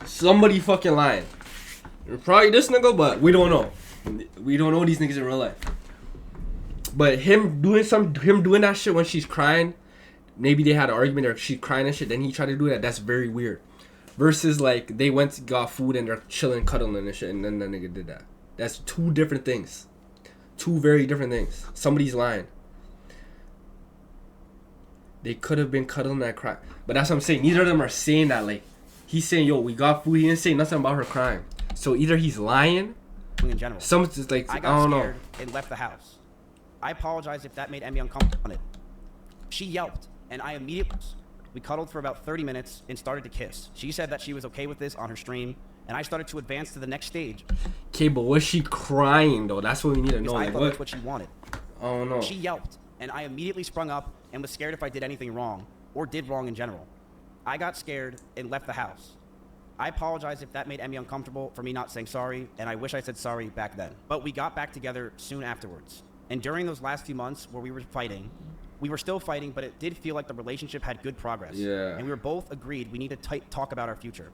Somebody fucking lying. Probably this nigga, but we don't know. We don't know these niggas in real life. But him doing that shit when she's crying, maybe they had an argument or she's crying and shit, then he tried to do that. That's very weird. Versus like they went got food and they're chilling, cuddling and shit, and then that nigga did that. That's two different things. Two very different things. Somebody's lying. They could have been cuddling that cry. But that's what I'm saying. Neither of them are saying that. Like, he's saying, yo, we got food. He didn't say nothing about her crying. So either he's lying. In general. Someone's just like, I I got don't scared know. and left the house. I apologize if that made Emmy uncomfortable. She yelped, and I immediately... We cuddled for about 30 minutes and started to kiss. She said that she was okay with this on her stream, and I started to advance to the next stage. Okay, but was she crying, though? That's what we need to know. I Like, thought that's what she wanted. I don't know. She yelped, and I immediately sprung up and was scared if I did anything wrong, or did wrong in general. I got scared and left the house. I apologize if that made Emmy uncomfortable for me not saying sorry, and I wish I said sorry back then. But we got back together soon afterwards. And during those last few months where we were fighting, we were still fighting, but it did feel like the relationship had good progress. Yeah. And we were both agreed we need to talk about our future.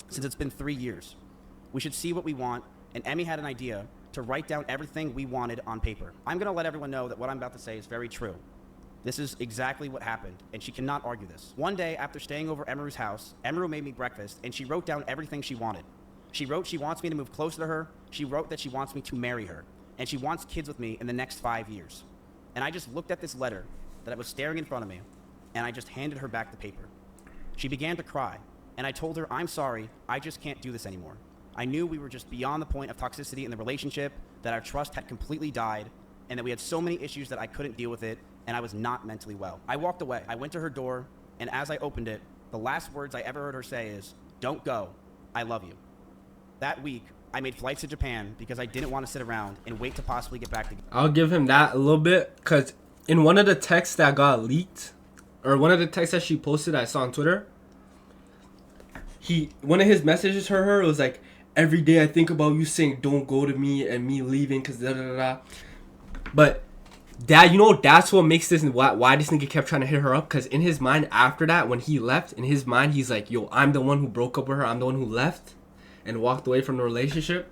Since it's been 3 years, we should see what we want, and Emmy had an idea to write down everything we wanted on paper. I'm gonna let everyone know that what I'm about to say is very true. This is exactly what happened, and she cannot argue this. One day, after staying over Emiru's house, Emiru made me breakfast, and she wrote down everything she wanted. She wrote she wants me to move closer to her, she wrote that she wants me to marry her, and she wants kids with me in the next 5 years. And I just looked at this letter that was staring in front of me, and I just handed her back the paper. She began to cry, and I told her, I'm sorry, I just can't do this anymore. I knew we were just beyond the point of toxicity in the relationship, that our trust had completely died, and that we had so many issues that I couldn't deal with it, and I was not mentally well. I walked away. I went to her door, and as I opened it, the last words I ever heard her say is, don't go, I love you. That week, I made flights to Japan because I didn't want to sit around and wait to possibly get back together. I'll give him that a little bit, because in one of the texts that got leaked, or one of the texts that she posted I saw on Twitter, one of his messages to her was like, every day I think about you saying don't go to me and me leaving because da da da da. But that, you know, that's what makes this, why this nigga kept trying to hit her up, because in his mind after that, when he left, in his mind he's like, yo, I'm the one who broke up with her, I'm the one who left and walked away from the relationship.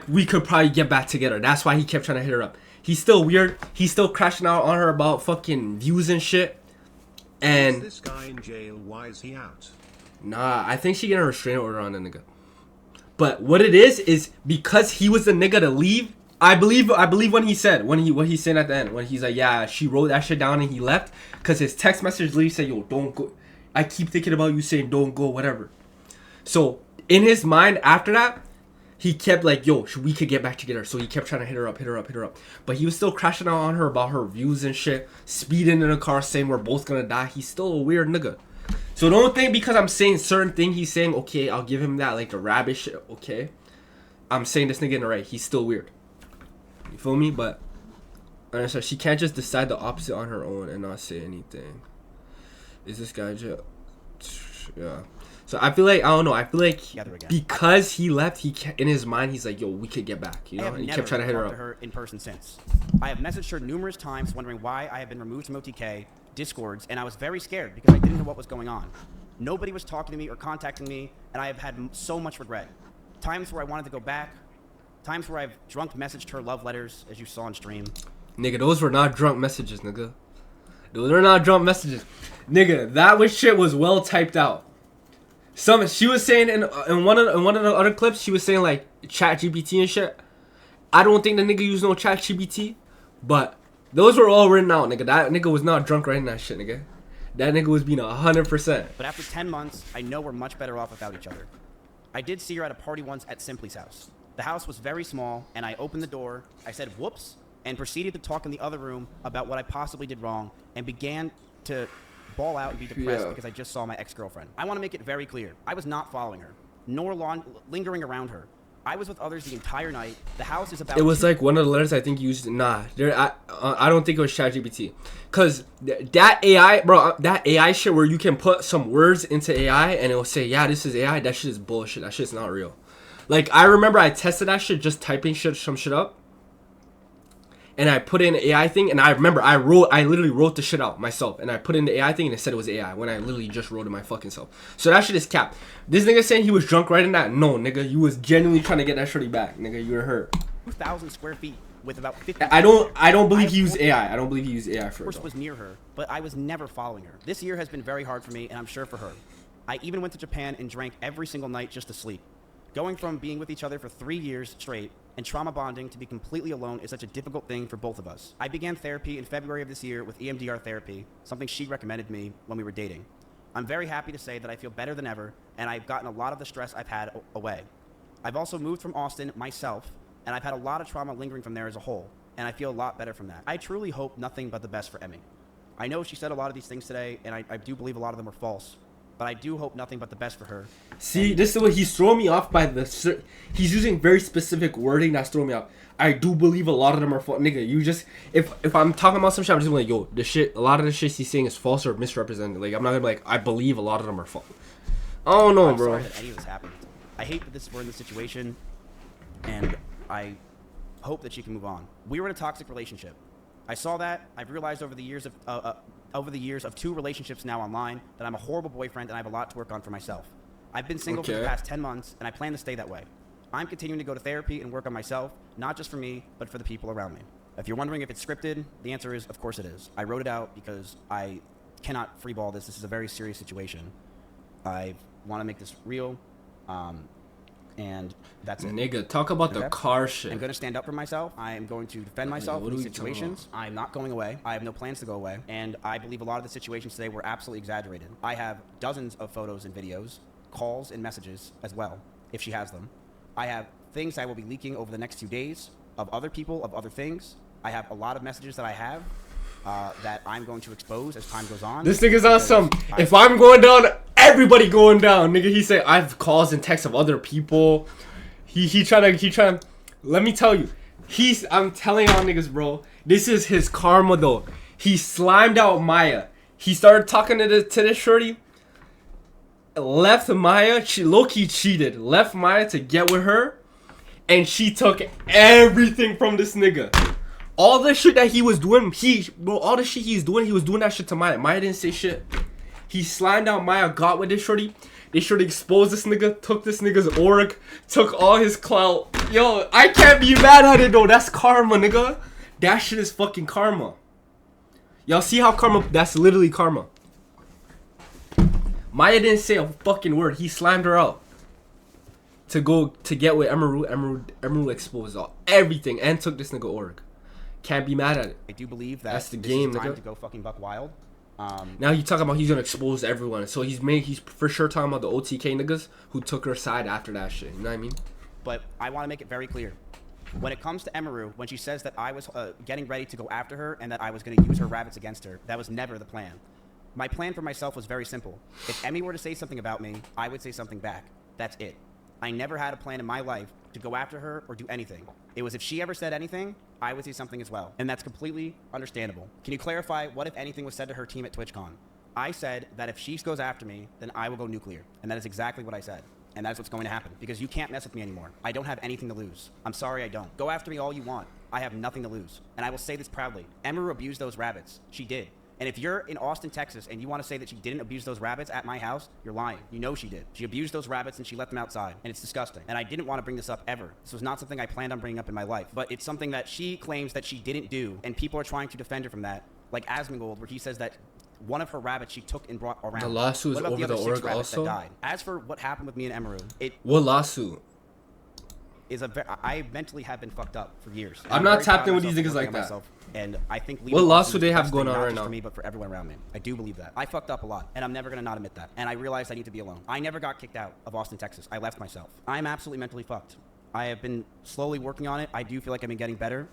We could probably get back together. That's why he kept trying to hit her up. He's still weird. He's still crashing out on her about fucking views and shit. And is this guy in jail? Why is he out? Nah, I think she getting a restraining order on the nigga. But what it is because he was the nigga to leave. I believe when he said what he said at the end, when he's like, yeah, she wrote that shit down and he left, because his text message literally said, yo, don't go. I keep thinking about you saying don't go, whatever. So in his mind after that, he kept like, yo, we could get back together. So he kept trying to hit her up. But he was still crashing out on her about her views and shit, speeding in a car saying we're both gonna die. He's still a weird nigga. So don't think because I'm saying certain thing he's saying, okay, I'll give him that, like the rabbit shit, okay, I'm saying this nigga in the right. He's still weird. You feel me? But so she can't just decide the opposite on her own and not say anything. Is this guy jail? Yeah. So I feel like, I don't know, I feel like because he left, in his mind he's like, yo, we could get back, you know? And he kept trying to hit her up. To her in person since. I have messaged her numerous times wondering why I have been removed from OTK, Discords, and I was very scared because I didn't know what was going on. Nobody was talking to me or contacting me, and I have had so much regret. Times where I wanted to go back, times where I've drunk messaged her love letters, as you saw on stream. Nigga, those were not drunk messages, nigga. Those are not drunk messages. Nigga, that shit was well typed out. She was saying in one of the other clips, she was saying like chat GPT and shit. I don't think the nigga used no chat GPT, but those were all written out, nigga. That nigga was not drunk writing that shit, nigga. That nigga was being 100%. But after 10 months, I know we're much better off without each other. I did see her at a party once at Simply's house. The house was very small, and I opened the door, I said whoops, and proceeded to talk in the other room about what I possibly did wrong, and began to bawl out and be depressed because I just saw my ex-girlfriend. I want to make it very clear. I was not following her, nor lingering around her. I was with others the entire night. The house is about... It was like one of the letters I think used... Nah, I don't think it was ChatGPT. Because that AI, bro, that AI shit where you can put some words into AI and it will say, yeah, this is AI, that shit is bullshit. That shit's not real. Like, I remember I tested that shit just typing some shit up. and I put in the AI thing, and I remember I literally wrote the shit out myself, and I put in the AI thing, and it said it was AI when I literally just wrote it my fucking self. So that shit is cap. This nigga saying he was drunk writing that? No, nigga, you was genuinely trying to get that shorty back, nigga. You were hurt. 2,000 square feet with about 50. I don't believe he used AI. I don't believe he used AI for it. Of course, was near her, but I was never following her. This year has been very hard for me, and I'm sure for her. I even went to Japan and drank every single night just to sleep. Going from being with each other for 3 years straight and trauma bonding to be completely alone is such a difficult thing for both of us. I began therapy in February of this year with EMDR therapy, something she recommended me when we were dating. I'm very happy to say that I feel better than ever, and I've gotten a lot of the stress I've had away. I've also moved from Austin myself, and I've had a lot of trauma lingering from there as a whole, and I feel a lot better from that. I truly hope nothing but the best for Emmy. I know she said a lot of these things today, and I do believe a lot of them are false, but I do hope nothing but the best for her. See, this is what he's throwing me off by the... He's using very specific wording that's throwing me off. I do believe a lot of them are false. Nigga, you just... If I'm talking about some shit, I'm just like, yo, a lot of the shit he's saying is false or misrepresented. Like, I'm not gonna be like, I believe a lot of them are false. I don't know, bro. I'm sorry that any of this happened. I hate that we're in this situation, and I hope that she can move on. We were in a toxic relationship. I saw that. I've realized over the years of 2 relationships now online that I'm a horrible boyfriend and I have a lot to work on for myself. I've been single for the past 10 months, and I plan to stay that way. I'm continuing to go to therapy and work on myself, not just for me, but for the people around me. If you're wondering if it's scripted, the answer is, of course it is. I wrote it out because I cannot freeball this. This is a very serious situation. I want to make this real, and that's it. Nigga, talk about the car shit. I'm going to stand up for myself. I am going to defend myself in these situations. I'm not going away. I have no plans to go away. And I believe a lot of the situations today were absolutely exaggerated. I have dozens of photos and videos, calls and messages as well, if she has them. I have things I will be leaking over the next few days of other people, of other things. I have a lot of messages that I have that I'm going to expose as time goes on. This nigga's on some, if I'm going down, everybody going down, nigga. He said, I have calls and texts of other people. He trying to, let me tell you, I'm telling y'all niggas, bro, this is his karma, though. He slimed out Maya. He started talking to this shorty, left Maya, she low-key cheated, left Maya to get with her, and she took everything from this nigga. All the shit that he was doing, all the shit he's doing, he was doing that shit to Maya. Maya didn't say shit. He slimed out Maya, got with this shorty. This shorty exposed this nigga, took this nigga's org, took all his clout. Yo, I can't be mad at it though. That's karma, nigga. That shit is fucking karma. Y'all see how karma, that's literally karma. Maya didn't say a fucking word. He slimed her out. To get with Emiru. Emiru exposed everything and took this nigga org. Can't be mad at it. I do believe that that's the game, is time nigga. to go fucking buck wild. Now you talking about he's gonna expose everyone. So he's for sure talking about the OTK niggas who took her side after that shit. You know what I mean? But I want to make it very clear. When it comes to Emiru, when she says that I was getting ready to go after her and that I was going to use her rabbits against her, that was never the plan. My plan for myself was very simple. If Emmy were to say something about me, I would say something back. That's it. I never had a plan in my life to go after her or do anything. It was if she ever said anything, I would say something as well. And that's completely understandable. Can you clarify what, if anything, was said to her team at TwitchCon? I said that if she goes after me, then I will go nuclear. And that is exactly what I said. And that's what's going to happen. Because you can't mess with me anymore. I don't have anything to lose. I'm sorry I don't. Go after me all you want. I have nothing to lose. And I will say this proudly. Emiru abused those rabbits. She did. And if you're in Austin, Texas, and you want to say that she didn't abuse those rabbits at my house, you're lying. You know she did. She abused those rabbits and she let them outside. And it's disgusting. And I didn't want to bring this up ever. This was not something I planned on bringing up in my life. But it's something that she claims that she didn't do. And people are trying to defend her from that. Like Asmongold, where he says that one of her rabbits she took and brought around. The lawsuit is over the org also? That died? As for what happened with me and Emiru, what lawsuit? I mentally have been fucked up for years. I'm not tapped in with these niggas like that. And I think what lawsuit they have going on right now? now? For me, but for everyone around me. I do believe that. I fucked up a lot, and I'm never gonna not admit that. And I realized I need to be alone. I never got kicked out of Austin, Texas. I left myself. I'm absolutely mentally fucked. I have been slowly working on it. I do feel like I've been getting better.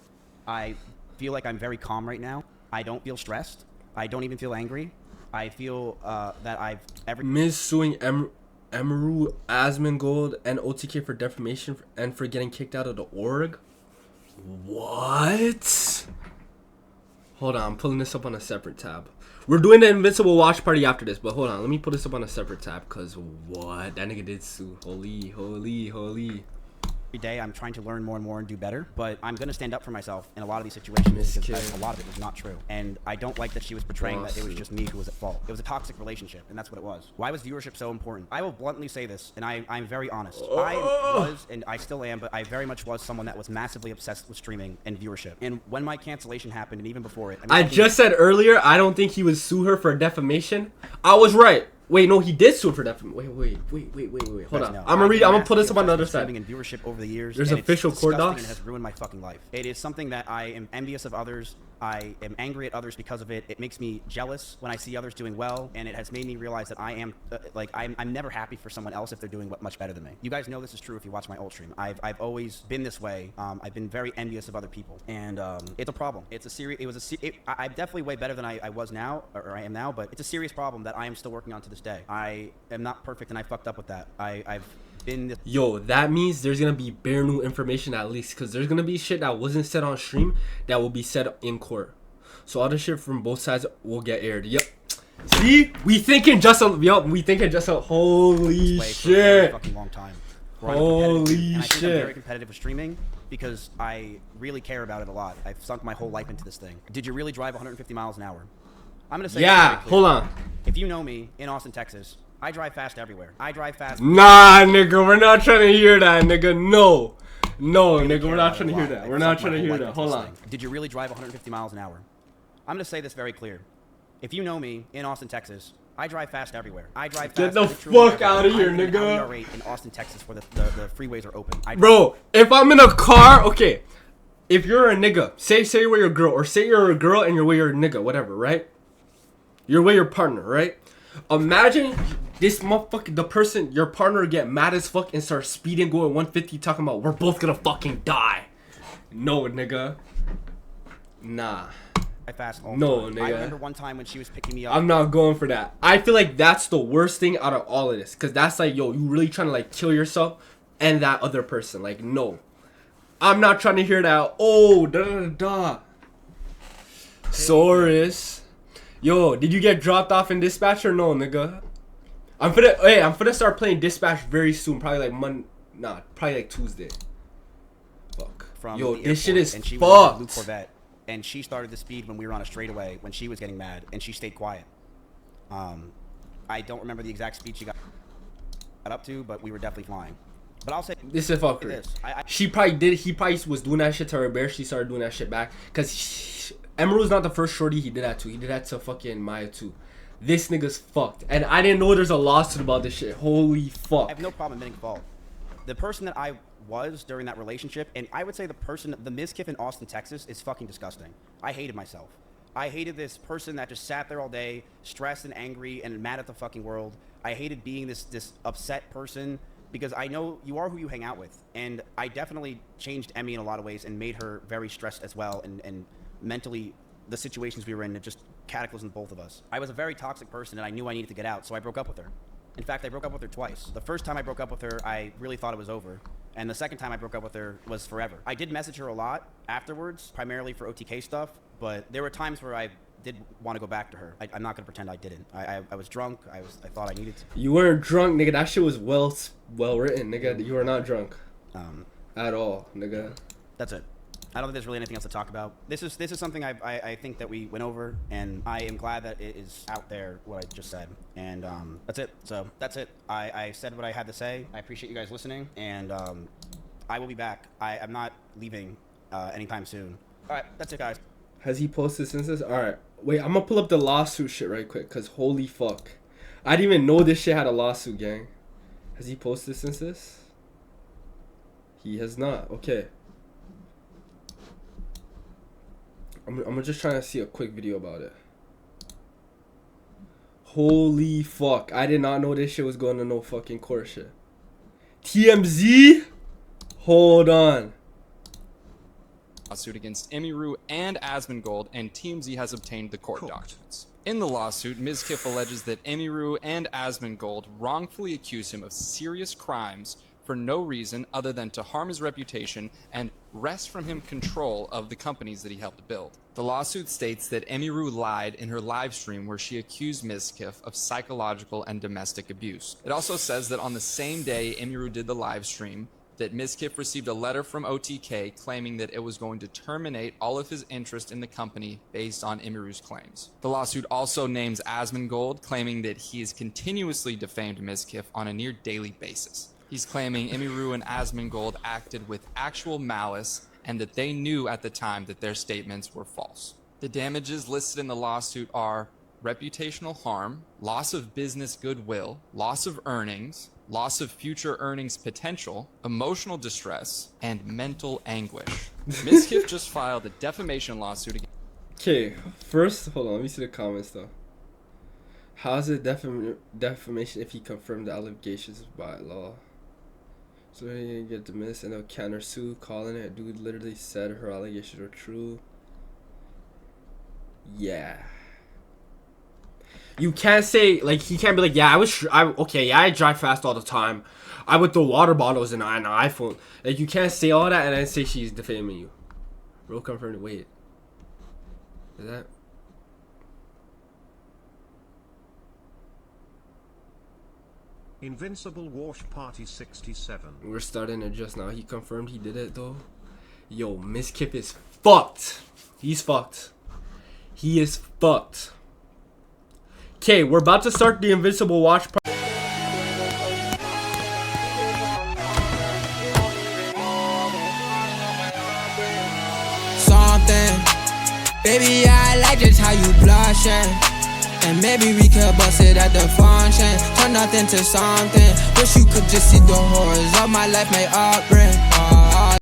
I feel like I'm very calm right now. I don't feel stressed. I don't even feel angry. I feel that Ms. suing Emiru, Asmongold, and OTK for defamation and for getting kicked out of the org? What? Hold on, I'm pulling this up on a separate tab. We're doing the Invincible watch party after this, but hold on, let me put this up on a separate tab, because what? That nigga did sue. Holy. day I'm trying to learn more and more and do better, but I'm gonna stand up for myself in a lot of these situations because a lot of it was not true. And I don't like that she was portraying that it was just me who was at fault. It was a toxic relationship, and that's what it was. Why was viewership so important? I will bluntly say this, and I'm very honest. I was, and I still am, but I very much was someone that was massively obsessed with streaming and viewership. And when my cancellation happened, and even before it, I just said earlier, I don't think he would sue her for defamation. I was right. Wait, no, he did sue her for defamation. Wait. Hold on. I'm gonna pull this up on the other side. And viewership over the years. There's official court docs. And it has ruined my fucking life. It is something that I am envious of others. I am angry at others because of it. It makes me jealous when I see others doing well, and it has made me realize that I am I'm never happy for someone else if they're doing much better than me. You guys know this is true if you watch my old stream. I've always been this way. I've been very envious of other people, and it's a problem. It's a serious. I'm definitely way better than I was now, or I am now, but it's a serious problem that I am still working on to this day. I am not perfect, and I fucked up with that. I've been. Yo, that means there's gonna be bare new information at least, because there's gonna be shit that wasn't said on stream that will be said in court. So all the shit from both sides will get aired. Yep. See, we thinking just a holy shit. Fucking long time. Holy shit. I think I'm very competitive with streaming because I really care about it a lot. I've sunk my whole life into this thing. Did you really drive 150 miles an hour? I'm gonna say. Yeah. Hold on. If you know me in Austin, Texas, I drive fast everywhere. I drive fast. Nah, nigga, we're not trying to hear that, nigga. No, nigga, we're not trying to hear that. We're not trying to hear that. Hold on. Did you really drive 150 miles an hour? I'm gonna say this very clear. If you know me in Austin, Texas, I drive fast everywhere. I drive fast. Get the fuck out of here, nigga. In Austin, Texas, where the freeways are open. Bro, if I'm in a car, okay. If you're a nigga, say you're with your girl, or say you're a girl and you're with your nigga, whatever, right? You're with your partner, right? Imagine this motherfucker, the person, your partner, get mad as fuck and start speeding, going 150, talking about we're both gonna fucking die. No, nigga. Nah. No, nigga. I remember one time when she was picking me up. I'm not going for that. I feel like that's the worst thing out of all of this, because that's like, yo, you really trying to like kill yourself and that other person. Like, no. I'm not trying to hear that. Oh, da. Saurus. Yo, did you get dropped off in dispatch or no, nigga? I'm finna start playing dispatch very soon. Probably like probably like Tuesday. Fuck. Yo, this shit is and she fucked. Was in a blue Corvette, and she started the speed when we were on a straightaway when she was getting mad, and she stayed quiet. I don't remember the exact speed she got up to, but we were definitely flying. But I'll say this is fuckery. He probably was doing that shit to her bear. She started doing that shit back, cause Emiru's not the first shorty he did that to. He did that to fucking Maya too. This nigga's fucked. And I didn't know there's a lawsuit about this shit. Holy fuck. I have no problem admitting fault. The person that I was during that relationship, and I would say the Mizkif in Austin, Texas is fucking disgusting. I hated myself. I hated this person that just sat there all day, stressed and angry and mad at the fucking world. I hated being this upset person because I know you are who you hang out with. And I definitely changed Emmy in a lot of ways and made her very stressed as well, and mentally the situations we were in, it just cataclysmed both of us. I was a very toxic person and I knew I needed to get out, so I broke up with her. In fact, I broke up with her twice. The first time I broke up with her, I really thought it was over. And the second time I broke up with her was forever. I did message her a lot afterwards, primarily for OTK stuff, but there were times where I did want to go back to her. I'm not gonna pretend I didn't. I was drunk. I thought I needed to. You weren't drunk, nigga. That shit was well written, nigga. You were not drunk. At all, nigga. That's it. I don't think there's really anything else to talk about. This is something I think that we went over, and I am glad that it is out there, what I just said. And that's it. So that's it. I said what I had to say. I appreciate you guys listening, and I will be back. I'm not leaving anytime soon. All right, that's it, guys. Has he posted since this? All right. Wait, I'm gonna pull up the lawsuit shit right quick, because holy fuck. I didn't even know this shit had a lawsuit, gang. Has he posted since this? He has not. Okay. I'm just trying to see a quick video about it. Holy fuck. I did not know this shit was going to no fucking court shit. TMZ? Hold on. Lawsuit against Emiru and Asmongold, and TMZ has obtained the court documents. In the lawsuit, Mizkif alleges that Emiru and Asmongold wrongfully accuse him of serious crimes for no reason other than to harm his reputation and wrest from him control of the companies that he helped build. The lawsuit states that Emiru lied in her live stream where she accused Mizkif of psychological and domestic abuse. It also says that on the same day Emiru did the live stream, that Mizkif received a letter from OTK claiming that it was going to terminate all of his interest in the company based on Emiru's claims. The lawsuit also names Asmongold, claiming that he has continuously defamed Mizkif on a near daily basis. He's claiming Emiru and Asmongold acted with actual malice and that they knew at the time that their statements were false. The damages listed in the lawsuit are reputational harm, loss of business goodwill, loss of earnings, loss of future earnings potential, emotional distress, and mental anguish. Mizkif just filed a defamation lawsuit against... Okay, first, hold on, let me see the comments though. How is it defamation if he confirmed the allegations by law? So he didn't get dismissed and they'll countersue, calling it. Dude literally said her allegations were true. Yeah. You can't say, like, he can't be like, yeah, I drive fast all the time. I would throw water bottles in an iPhone. Like, you can't say all that and then say she's defaming you. Bro, confirmed. Wait. Is that? Invincible Wash Party 67. We're starting it just now. He confirmed he did it, though. Yo, Mizkif is fucked. He's fucked. He is fucked. Okay, we're about to start the Invincible Watch Party. Something, baby, I like just how you blushing. And maybe we could bust it at the function. Turn nothing to something. Wish you could just see the horrors of my life, my upbringing.